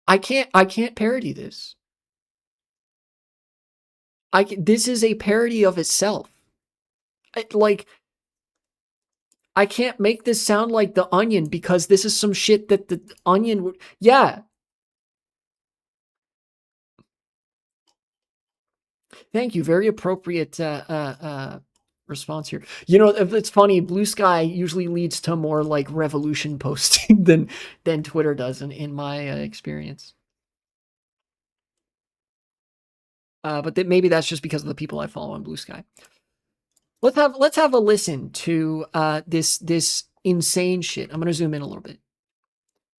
I can't parody this. This is a parody of itself. I can't make this sound like the Onion because this is some shit that the Onion would. Yeah. Thank you. Very appropriate response here. It's funny. Blue Sky usually leads to more like revolution posting than Twitter does, in my experience. But maybe that's just because of the people I follow on Blue Sky. Let's have a listen to this insane shit. I'm gonna zoom in a little bit.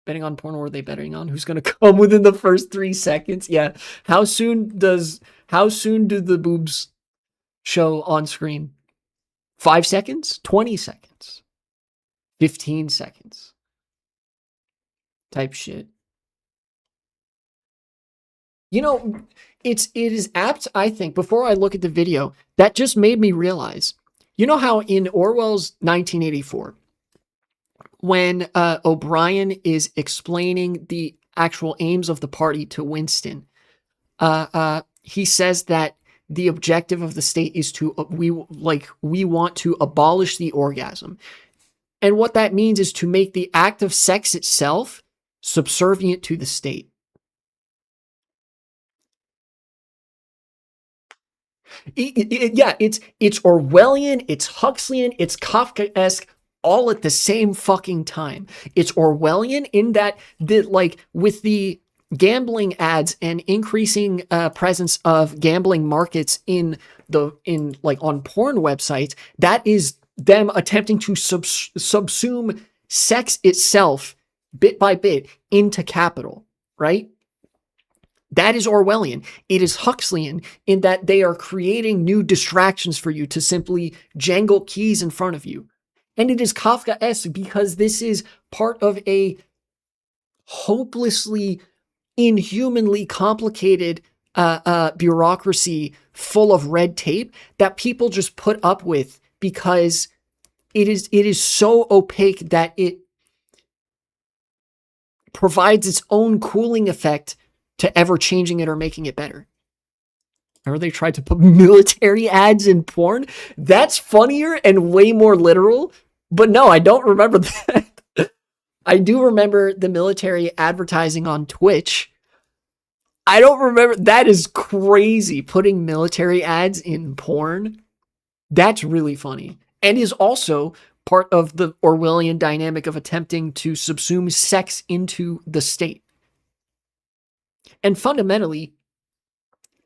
Betting on porn, or are they betting on who's gonna come within the first 3 seconds? Yeah. How soon do the boobs show on screen? 5 seconds? 20 seconds? 15 seconds? Type shit. It is apt, I think, before I look at the video, that just made me realize, how in Orwell's 1984, when O'Brien is explaining the actual aims of the party to Winston, he says that the objective of the state is to we want to abolish the orgasm, and what that means is to make the act of sex itself subservient to the state. Yeah, it's Orwellian, it's Huxleyan, it's Kafkaesque, all at the same fucking time. It's Orwellian in that like with the gambling ads and increasing presence of gambling markets in like on porn websites, that is them attempting to subsume sex itself bit by bit into capital, right? That is Orwellian. It is Huxleyan in that they are creating new distractions for you to simply jangle keys in front of you. And it is Kafkaesque because this is part of a hopelessly, inhumanly complicated bureaucracy full of red tape that people just put up with because it is so opaque that it provides its own cooling effect to ever changing it or making it better. Or they tried to put military ads in porn. That's funnier and way more literal. But no, I don't remember that. I do remember the military advertising on Twitch. I don't remember. That is crazy. Putting military ads in porn. That's really funny. And is also part of the Orwellian dynamic of attempting to subsume sex into the state. And fundamentally,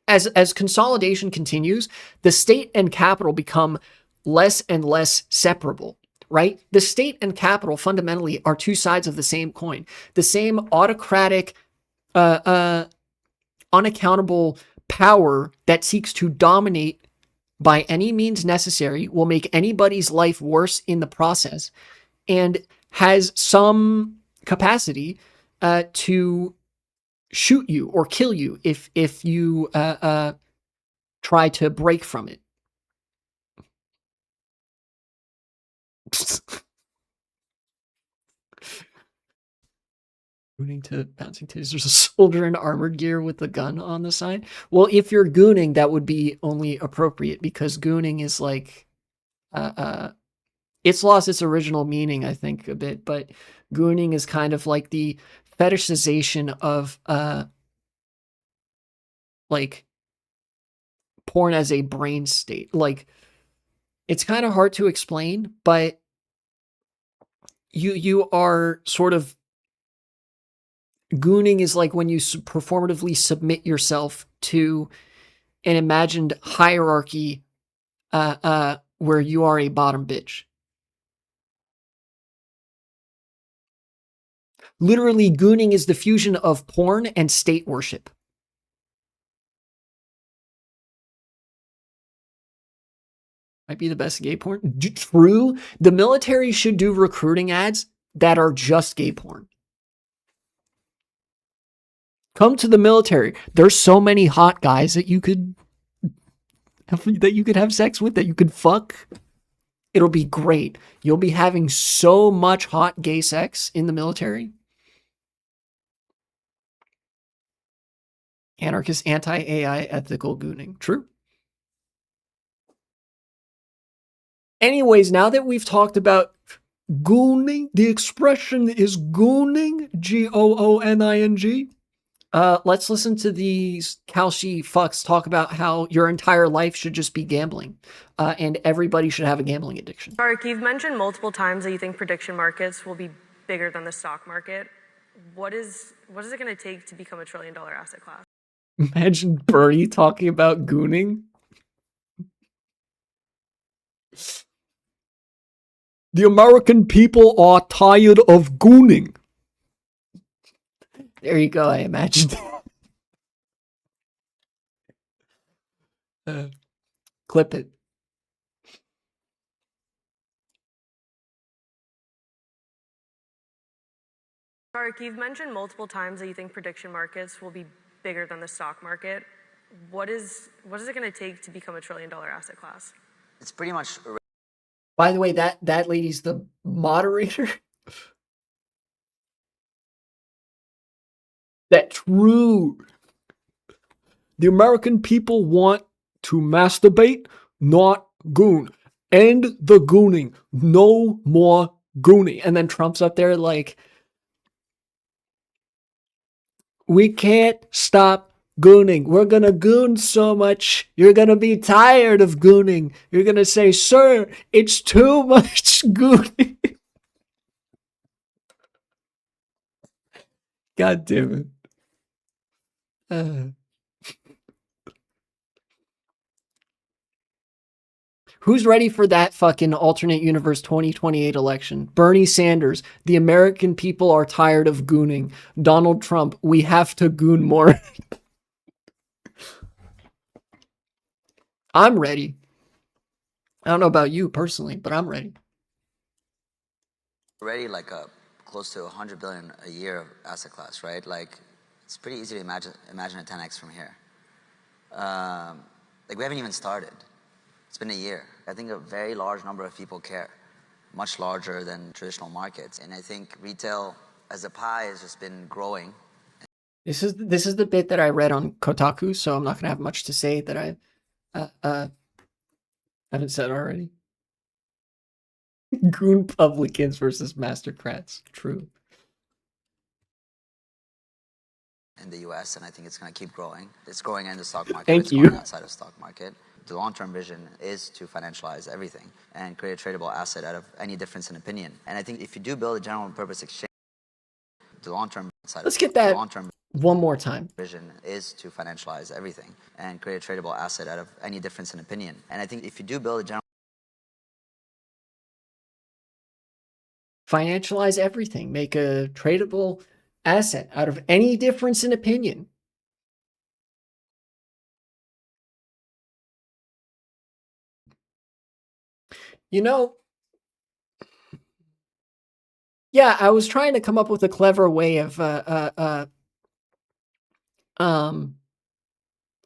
as consolidation continues, the state and capital become less and less separable, right? The state and capital fundamentally are two sides of the same coin. The same autocratic, unaccountable power that seeks to dominate by any means necessary will make anybody's life worse in the process and has some capacity to shoot you or kill you if you try to break from it. Gooning to bouncing titties. There's a soldier in armored gear with a gun on the side. Well, if you're gooning, that would be only appropriate because gooning is like, it's lost its original meaning, I think, a bit. But gooning is kind of like the fetishization of like porn as a brain state. Like, it's kind of hard to explain, but you are sort of gooning is like when you performatively submit yourself to an imagined hierarchy where you are a bottom bitch. Literally, gooning is the fusion of porn and state worship. Might be the best gay porn. True. The military should do recruiting ads that are just gay porn. Come to the military. There's so many hot guys that you could have sex with, that you could fuck. It'll be great. You'll be having so much hot gay sex in the military. Anarchist, anti-AI, ethical gooning. True. Anyways, now that we've talked about gooning, the expression is gooning, Gooning. Let's listen to these kalshi fucks talk about how your entire life should just be gambling, and everybody should have a gambling addiction. Mark, you've mentioned multiple times that you think prediction markets will be bigger than the stock market. What is it going to take to become a $1 trillion asset class? Imagine Bernie talking about gooning. The American people are tired of gooning. There you go, I imagined. Clip it. Mark, you've mentioned multiple times that you think prediction markets will be bigger than the stock market. What is it going to take to become a $1 trillion asset class? It's pretty much. By the way, that lady's the moderator. That true. The American people want to masturbate, not goon. End the gooning. No more gooning. And then Trump's up there like, we can't stop Gooning. We're gonna goon so much. You're gonna be tired of gooning. You're gonna say, sir, it's too much gooning. God damn it. Who's ready for that fucking alternate universe 2028 election? Bernie Sanders. The American people are tired of gooning. Donald Trump. We have to goon more. I'm ready. I don't know about you personally, but I'm ready. Already like a close to 100 billion a year asset class, right? Like it's pretty easy to imagine a 10x from here. Like we haven't even started. It's been a year. I think a very large number of people care, much larger than traditional markets. And I think retail as a pie has just been growing. This is the bit that I read on Kotaku, so I'm not gonna have much to say that I haven't said already. Goon publicans versus mastercrats. True. In the US, and I think it's going to keep growing. It's growing in the stock market, Thank it's you. growing outside of stock market. The long-term vision is to financialize everything and create a tradable asset out of any difference in opinion. And I think if you do build a general purpose exchange, the long-term side, Let's get that long-term one more time. vision is to financialize everything and create a tradable asset out of any difference in opinion. And I think if you do build a general Financialize everything. Make a tradable asset out of any difference in opinion. You know, yeah, I was trying to come up with a clever way of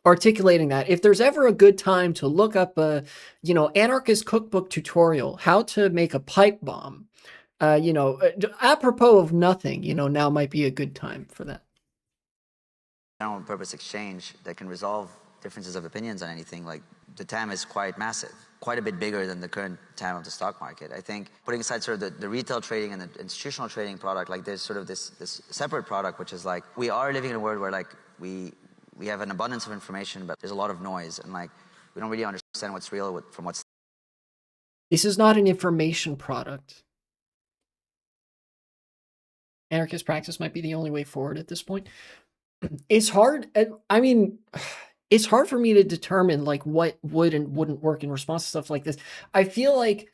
articulating that. If there's ever a good time to look up a, anarchist cookbook tutorial, how to make a pipe bomb, apropos of nothing, now might be a good time for that. general purpose exchange that can resolve differences of opinions on anything, like the TAM is quite massive, quite a bit bigger than the current TAM of the stock market. I think putting aside sort of the retail trading and the institutional trading product, like there's sort of this separate product, which is like, we are living in a world where like we have an abundance of information, but there's a lot of noise, and like we don't really understand what's real from what's. This is not an information product. Anarchist practice might be the only way forward at this point. It's hard. I mean, it's hard for me to determine like what would and wouldn't work in response to stuff like this. I feel like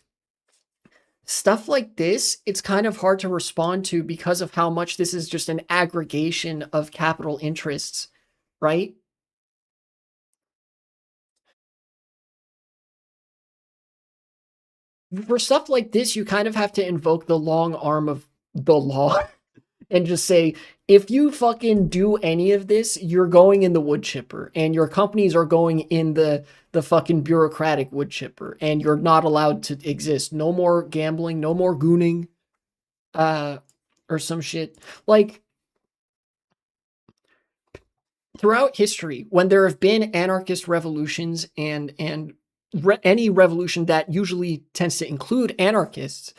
stuff like this, it's kind of hard to respond to because of how much this is just an aggregation of capital interests, right? For stuff like this, you kind of have to invoke the long arm of the law and just say, if you fucking do any of this, you're going in the wood chipper, and your companies are going in the fucking bureaucratic wood chipper, and you're not allowed to exist. No more gambling, no more gooning, or some shit. Like, throughout history, when there have been anarchist revolutions and any revolution that usually tends to include anarchists,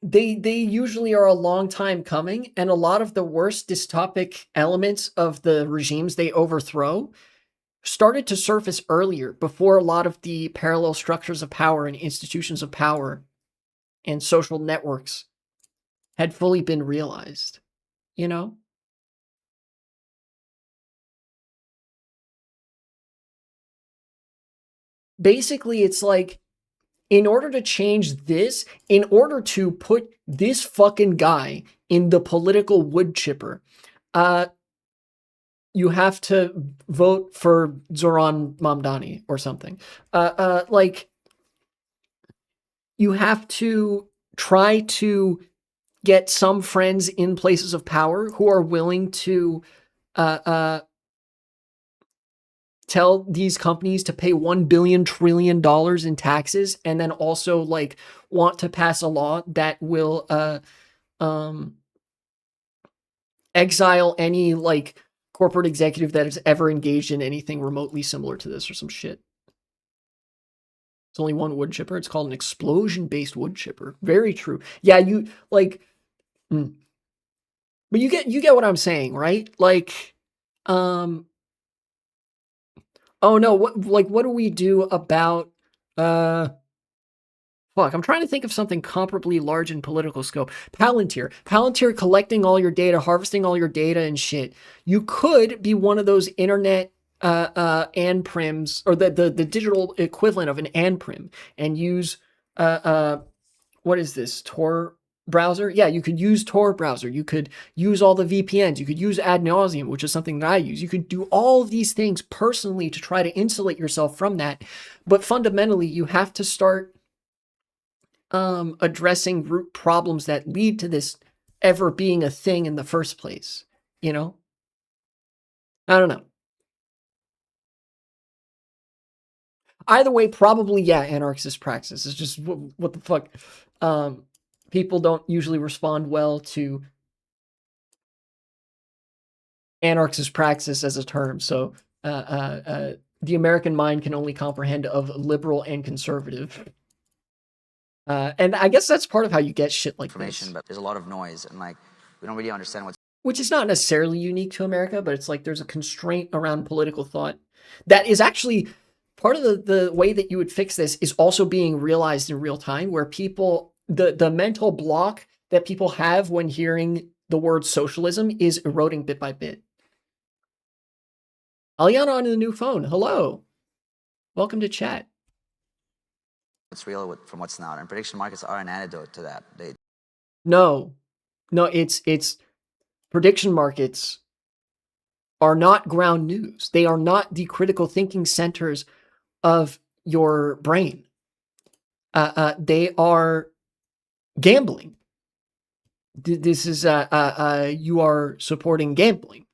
they usually are a long time coming, and a lot of the worst dystopic elements of the regimes they overthrow started to surface earlier, before a lot of the parallel structures of power and institutions of power and social networks had fully been realized, you know? Basically, it's like, in order to change this, in order to put this fucking guy in the political wood chipper, you have to vote for Zoran Mamdani or something. Like, you have to try to get some friends in places of power who are willing to tell these companies to pay $1 billion trillion in taxes, and then also like want to pass a law that will exile any like corporate executive that has ever engaged in anything remotely similar to this or some shit. It's only one wood chipper. It's called an explosion-based wood chipper. Very true. Yeah, you like, but you get what I'm saying, right? Like, Oh no, what do we do about uh fuck, I'm trying to think of something comparably large in political scope. Palantir. Palantir collecting all your data, harvesting all your data and shit. You could be one of those internet anprims, or the digital equivalent of an anprim, and use what is this? Tor browser? Yeah, you could use Tor browser. You could use all the VPNs. You could use ad nauseum, which is something that I use. You could do all of these things personally to try to insulate yourself from that. But fundamentally, you have to start addressing root problems that lead to this ever being a thing in the first place. You know? I don't know. Either way, probably, yeah, anarchist praxis. It's just, what the fuck? People don't usually respond well to anarchist praxis as a term. So the American mind can only comprehend of liberal and conservative. And I guess that's part of how you get shit like Information, this. but there's a lot of noise, and like we don't really understand what's Which is not necessarily unique to America, but it's like there's a constraint around political thought that is actually part of the way that you would fix this is also being realized in real time, where people, the mental block that people have when hearing the word socialism is eroding bit by bit. Aliana on the new phone. Hello. Welcome to chat. real from what's not, and prediction markets are an antidote to that. No, it's prediction markets are not ground news. They are not the critical thinking centers of your brain. They are gambling. This is you are supporting gambling.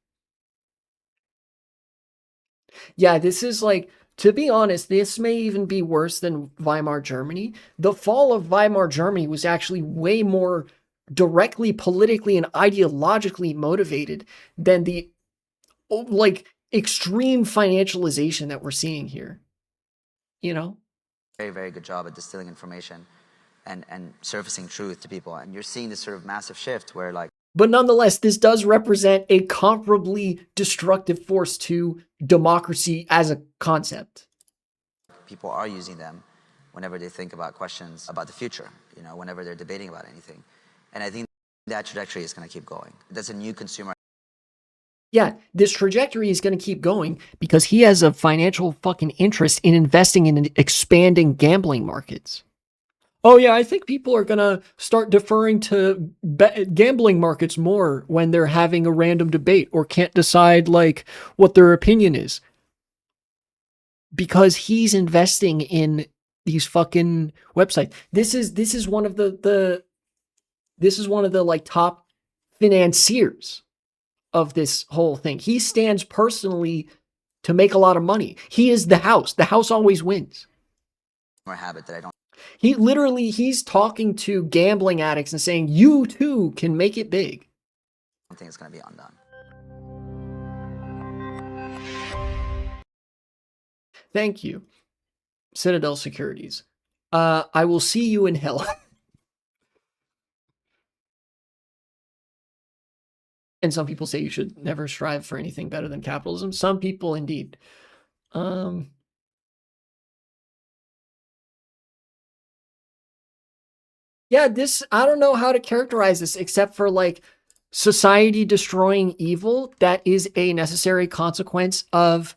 Yeah, this is like, to be honest, this may even be worse than Weimar Germany. The fall of Weimar Germany was actually way more directly politically and ideologically motivated than the like extreme financialization that we're seeing here. You know? Very, very good job at distilling information and surfacing truth to people. And you're seeing this sort of massive shift where, like, but nonetheless, this does represent a comparably destructive force to democracy as a concept. People are using them whenever they think about questions about the future, you know, whenever they're debating about anything. And I think that trajectory is going to keep going. That's a new consumer. Yeah, this trajectory is going to keep going because he has a financial fucking interest in investing in expanding gambling markets. Oh yeah, I think people are going to start deferring to gambling markets more when they're having a random debate or can't decide like what their opinion is. Because he's investing in these fucking websites. This is one of the this is one of the like top financiers of this whole thing. He stands personally to make a lot of money. He is the house. The house always wins. Habit that I don't. He's talking to gambling addicts and saying, you too can make it big. I don't think it's going to be undone. Thank you, Citadel Securities. I will see you in hell. And some people say you should never strive for anything better than capitalism. Some people indeed. Yeah, this, I don't know how to characterize this except for like society destroying evil that is a necessary consequence of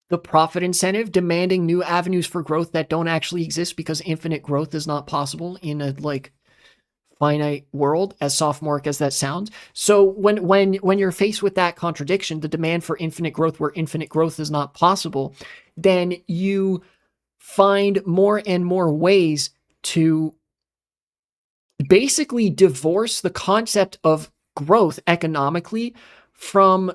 the profit incentive demanding new avenues for growth that don't actually exist because infinite growth is not possible in a like finite world, as sophomoric as that sounds. So when you're faced with that contradiction, the demand for infinite growth where infinite growth is not possible, then you find more and more ways to basically divorce the concept of growth economically from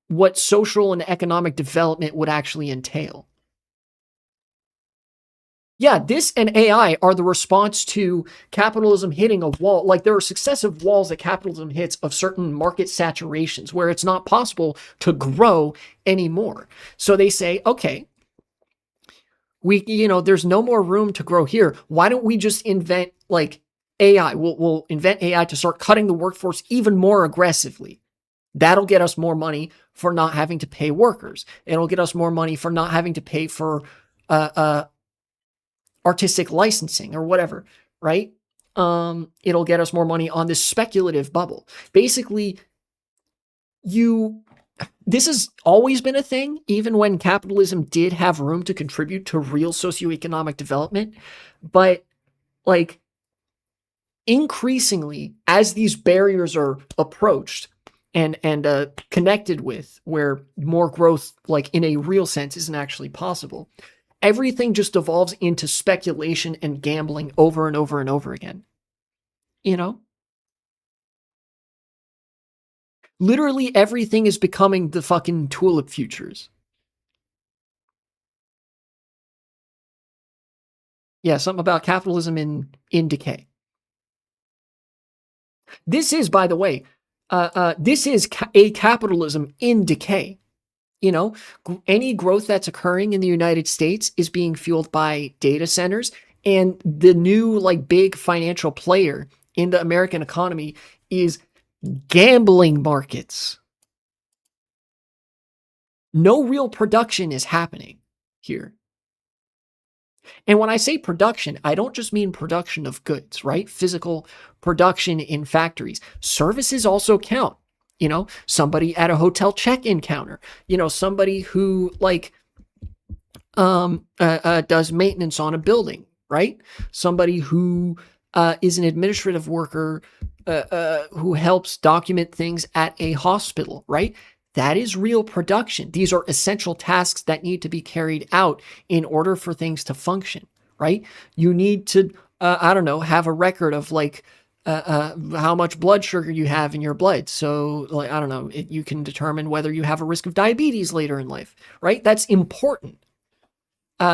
what social and economic development would actually entail. Yeah, this and AI are the response to capitalism hitting a wall. Like there are successive walls that capitalism hits of certain market saturations where it's not possible to grow anymore. So they say, okay, there's no more room to grow here. Why don't we just invent like AI? We'll invent AI to start cutting the workforce even more aggressively. That'll get us more money. for not having to pay workers. It'll get us more money for not having to pay for artistic licensing or whatever, right? It'll get us more money on this speculative bubble. Basically, this has always been a thing, even when capitalism did have room to contribute to real socioeconomic development. But like increasingly, as these barriers are approached and connected with, where more growth, like in a real sense, isn't actually possible, everything just devolves into speculation and gambling over and over and over again. You know? Literally everything is becoming the fucking tulip futures. Yeah, something about capitalism in decay. This is, by the way, this is a capitalism in decay. You know, any growth that's occurring in the United States is being fueled by data centers, and the new like big financial player in the American economy is gambling markets. No real production is happening here. And when I say production, I don't just mean production of goods, right? Physical production in factories. Services also count. You know, somebody at a hotel check-in counter, you know, somebody who like does maintenance on a building, right? Somebody who is an administrative worker who helps document things at a hospital, right? That is real production. These are essential tasks that need to be carried out in order for things to function, right? You need to, I don't know, have a record of like how much blood sugar you have in your blood. So, like, I don't know, you can determine whether you have a risk of diabetes later in life, right? That's important.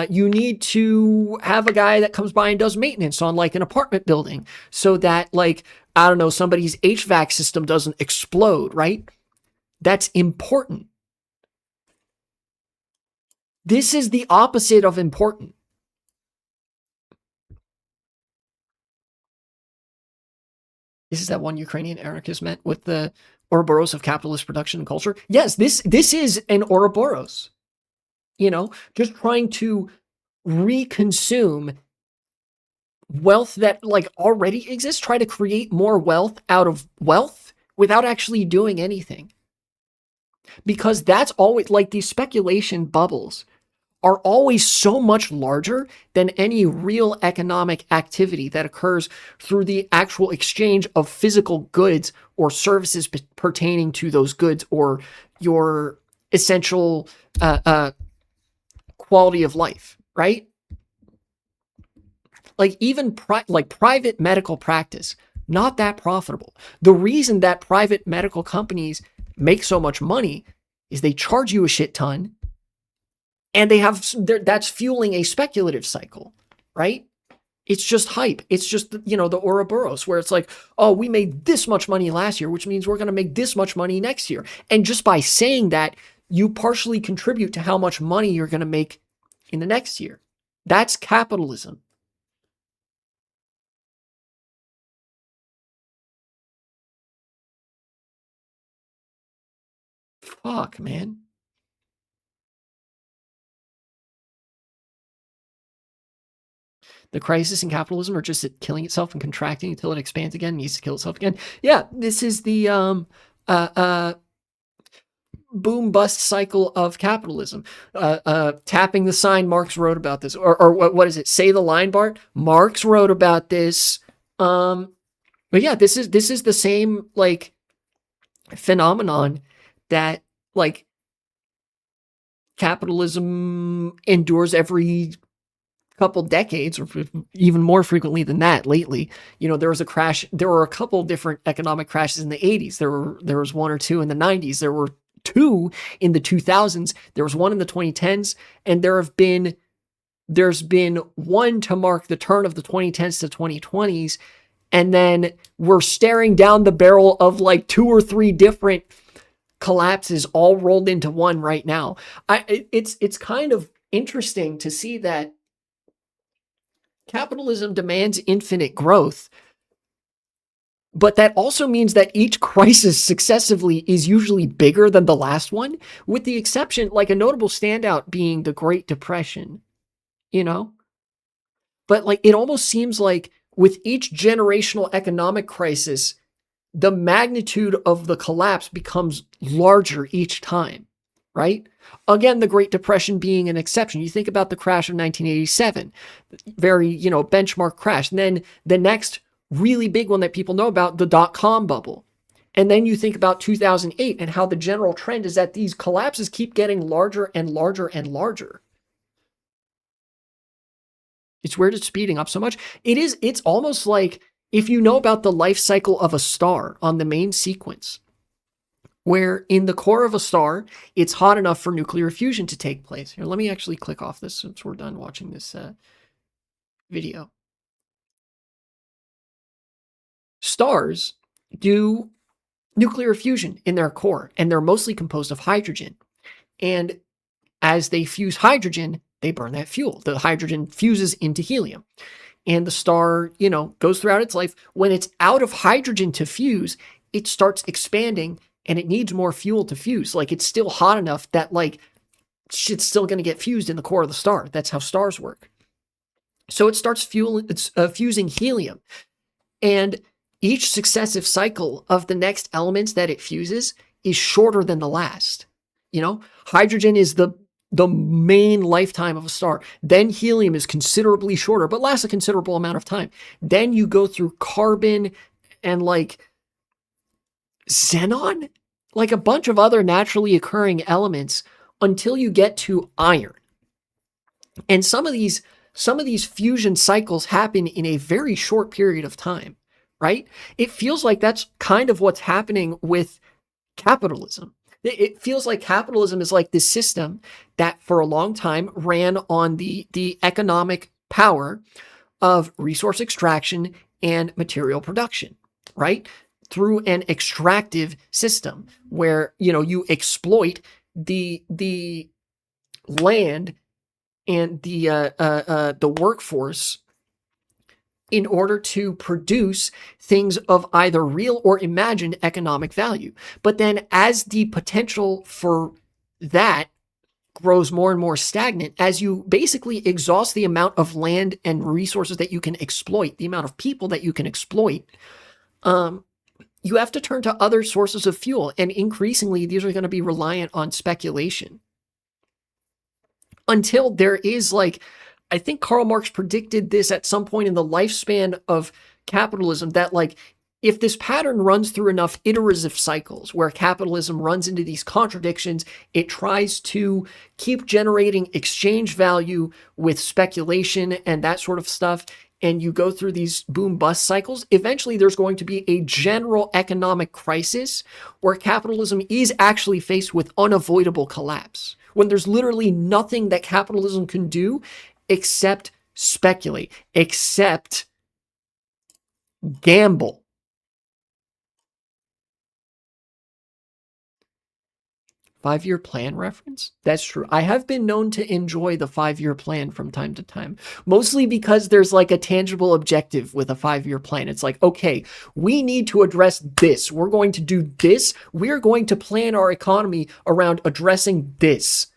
You need to have a guy that comes by and does maintenance on like an apartment building so that like, I don't know, somebody's HVAC system doesn't explode, right? That's important. This is the opposite of important. This is that one Ukrainian anarchist met with the Ouroboros of capitalist production and culture. Yes, this is an Ouroboros. You know, just trying to reconsume wealth that like already exists, try to create more wealth out of wealth without actually doing anything. Because that's always like these speculation bubbles are always so much larger than any real economic activity that occurs through the actual exchange of physical goods or services pertaining to those goods or your essential quality of life, right? Like even private medical practice, not that profitable. The reason that private medical companies make so much money is they charge you a shit ton and that's fueling a speculative cycle, right? It's just hype. It's just, you know, the Ouroboros where it's like, oh, we made this much money last year, which means we're going to make this much money next year. And just by saying that, you partially contribute to how much money you're going to make in the next year. That's capitalism. Fuck, man. The crisis in capitalism or just it killing itself and contracting until it expands again, needs to kill itself again. Yeah, this is the boom bust cycle of capitalism. Tapping the sign, Marx wrote about this. Or what is it? Say the line, Bart. Marx wrote about this. But yeah, this is the same like phenomenon that like capitalism endures every couple decades, or even more frequently than that lately. You know, there was a crash. There were a couple different economic crashes in the 80s. There was one or two in the 90s. There were two in the 2000s. There was one in the 2010s, and there's been one to mark the turn of the 2010s to 2020s, and then we're staring down the barrel of like two or three different collapses all rolled into one right now. It's kind of interesting to see that capitalism demands infinite growth, But that also means that each crisis successively is usually bigger than the last one, with the exception, like a notable standout being the Great Depression, you know? But like it almost seems like with each generational economic crisis, the magnitude of the collapse becomes larger each time, right? Again, the Great Depression being an exception. You think about the crash of 1987, very, benchmark crash. And then the next really big one that people know about, the dot-com bubble. And then you think about 2008 and how the general trend is that these collapses keep getting larger and larger and larger. It's weird it's speeding up so much. It's almost like if you know about the life cycle of a star on the main sequence, where in the core of a star, it's hot enough for nuclear fusion to take place. Here, let me actually click off this since we're done watching this video. Stars do nuclear fusion in their core, and they're mostly composed of hydrogen. And as they fuse hydrogen, they burn that fuel. The hydrogen fuses into helium. And the star, goes throughout its life. When it's out of hydrogen to fuse, it starts expanding and it needs more fuel to fuse. Like it's still hot enough that like shit's still going to get fused in the core of the star. That's how stars work. So it starts fusing helium. And each successive cycle of the next elements that it fuses is shorter than the last. Hydrogen is the main lifetime of a star. Then helium is considerably shorter, but lasts a considerable amount of time. Then you go through carbon and like xenon, like a bunch of other naturally occurring elements until you get to iron. And some of these fusion cycles happen in a very short period of time, right? It feels like that's kind of what's happening with capitalism. It feels like capitalism is like this system that for a long time ran on the economic power of resource extraction and material production, right? Through an extractive system where, you exploit the land and the workforce in order to produce things of either real or imagined economic value. But then as the potential for that grows more and more stagnant, as you basically exhaust the amount of land and resources that you can exploit, the amount of people that you can exploit, you have to turn to other sources of fuel. And increasingly, these are going to be reliant on speculation. Until there is I think Karl Marx predicted this at some point in the lifespan of capitalism, that if this pattern runs through enough iterative cycles where capitalism runs into these contradictions, it tries to keep generating exchange value with speculation and that sort of stuff, and you go through these boom bust cycles, eventually there's going to be a general economic crisis where capitalism is actually faced with unavoidable collapse, when there's literally nothing that capitalism can do except speculate, except gamble. Five-year plan reference? That's true. I have been known to enjoy the 5-year plan from time to time, mostly because there's a tangible objective with a 5-year plan. It's like, okay, we need to address this. We're going to do this. We're going to plan our economy around addressing this.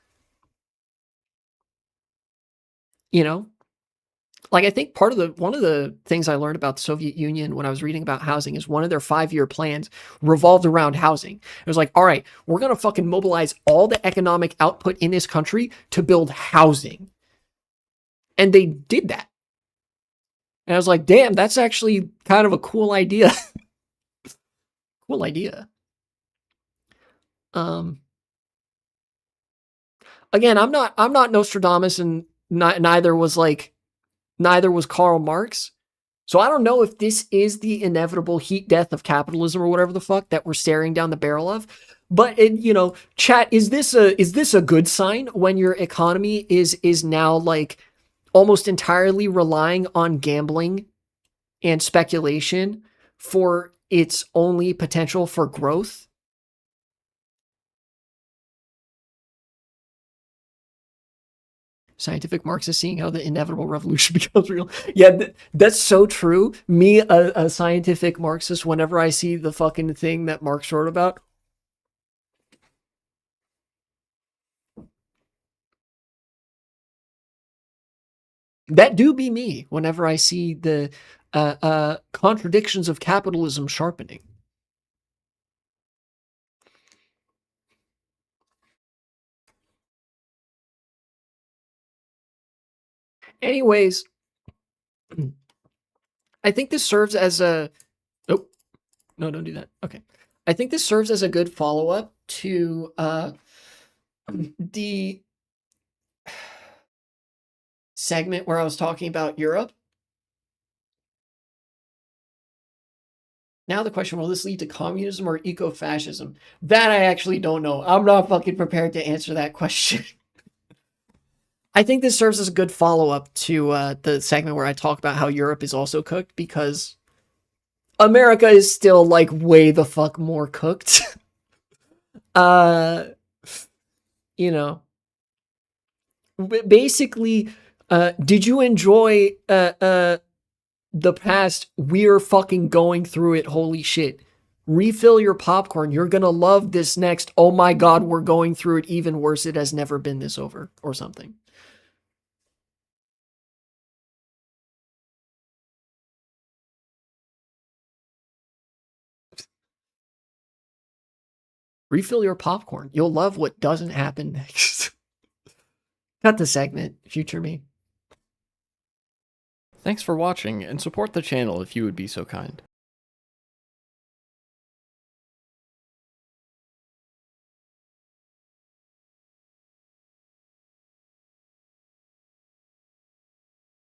I think one of the things I learned about the Soviet Union when I was reading about housing is one of their 5-year plans revolved around housing. It was like, all right, we're going to fucking mobilize all the economic output in this country to build housing. And they did that. And I was like, damn, that's actually kind of a cool idea. Cool idea. Again, I'm not Nostradamus, and neither was Karl Marx. So I don't know if this is the inevitable heat death of capitalism or whatever the fuck that we're staring down the barrel of. But chat, is this a good sign when your economy is now almost entirely relying on gambling and speculation for its only potential for growth? Scientific Marxist seeing how the inevitable revolution becomes real. Yeah, that's so true. Me, a scientific Marxist, whenever I see the fucking thing that Marx wrote about, that do be me whenever I see the contradictions of capitalism sharpening. Anyways, I think this serves as a... Oh, no, don't do that. Okay. I think this serves as a good follow-up to the segment where I was talking about Europe. Now the question, will this lead to communism or eco-fascism? That I actually don't know. I'm not fucking prepared to answer that question. I think this serves as a good follow-up to the segment where I talk about how Europe is also cooked, because America is still like way the fuck more cooked. You know, basically, did you enjoy the past? We're fucking going through it. Holy shit. Refill your popcorn. You're gonna love this next. Oh my god, we're going through it even worse. It has never been this over, or something. Refill your popcorn. You'll love what doesn't happen next. Cut the segment, future me. Thanks for watching, and support the channel if you would be so kind.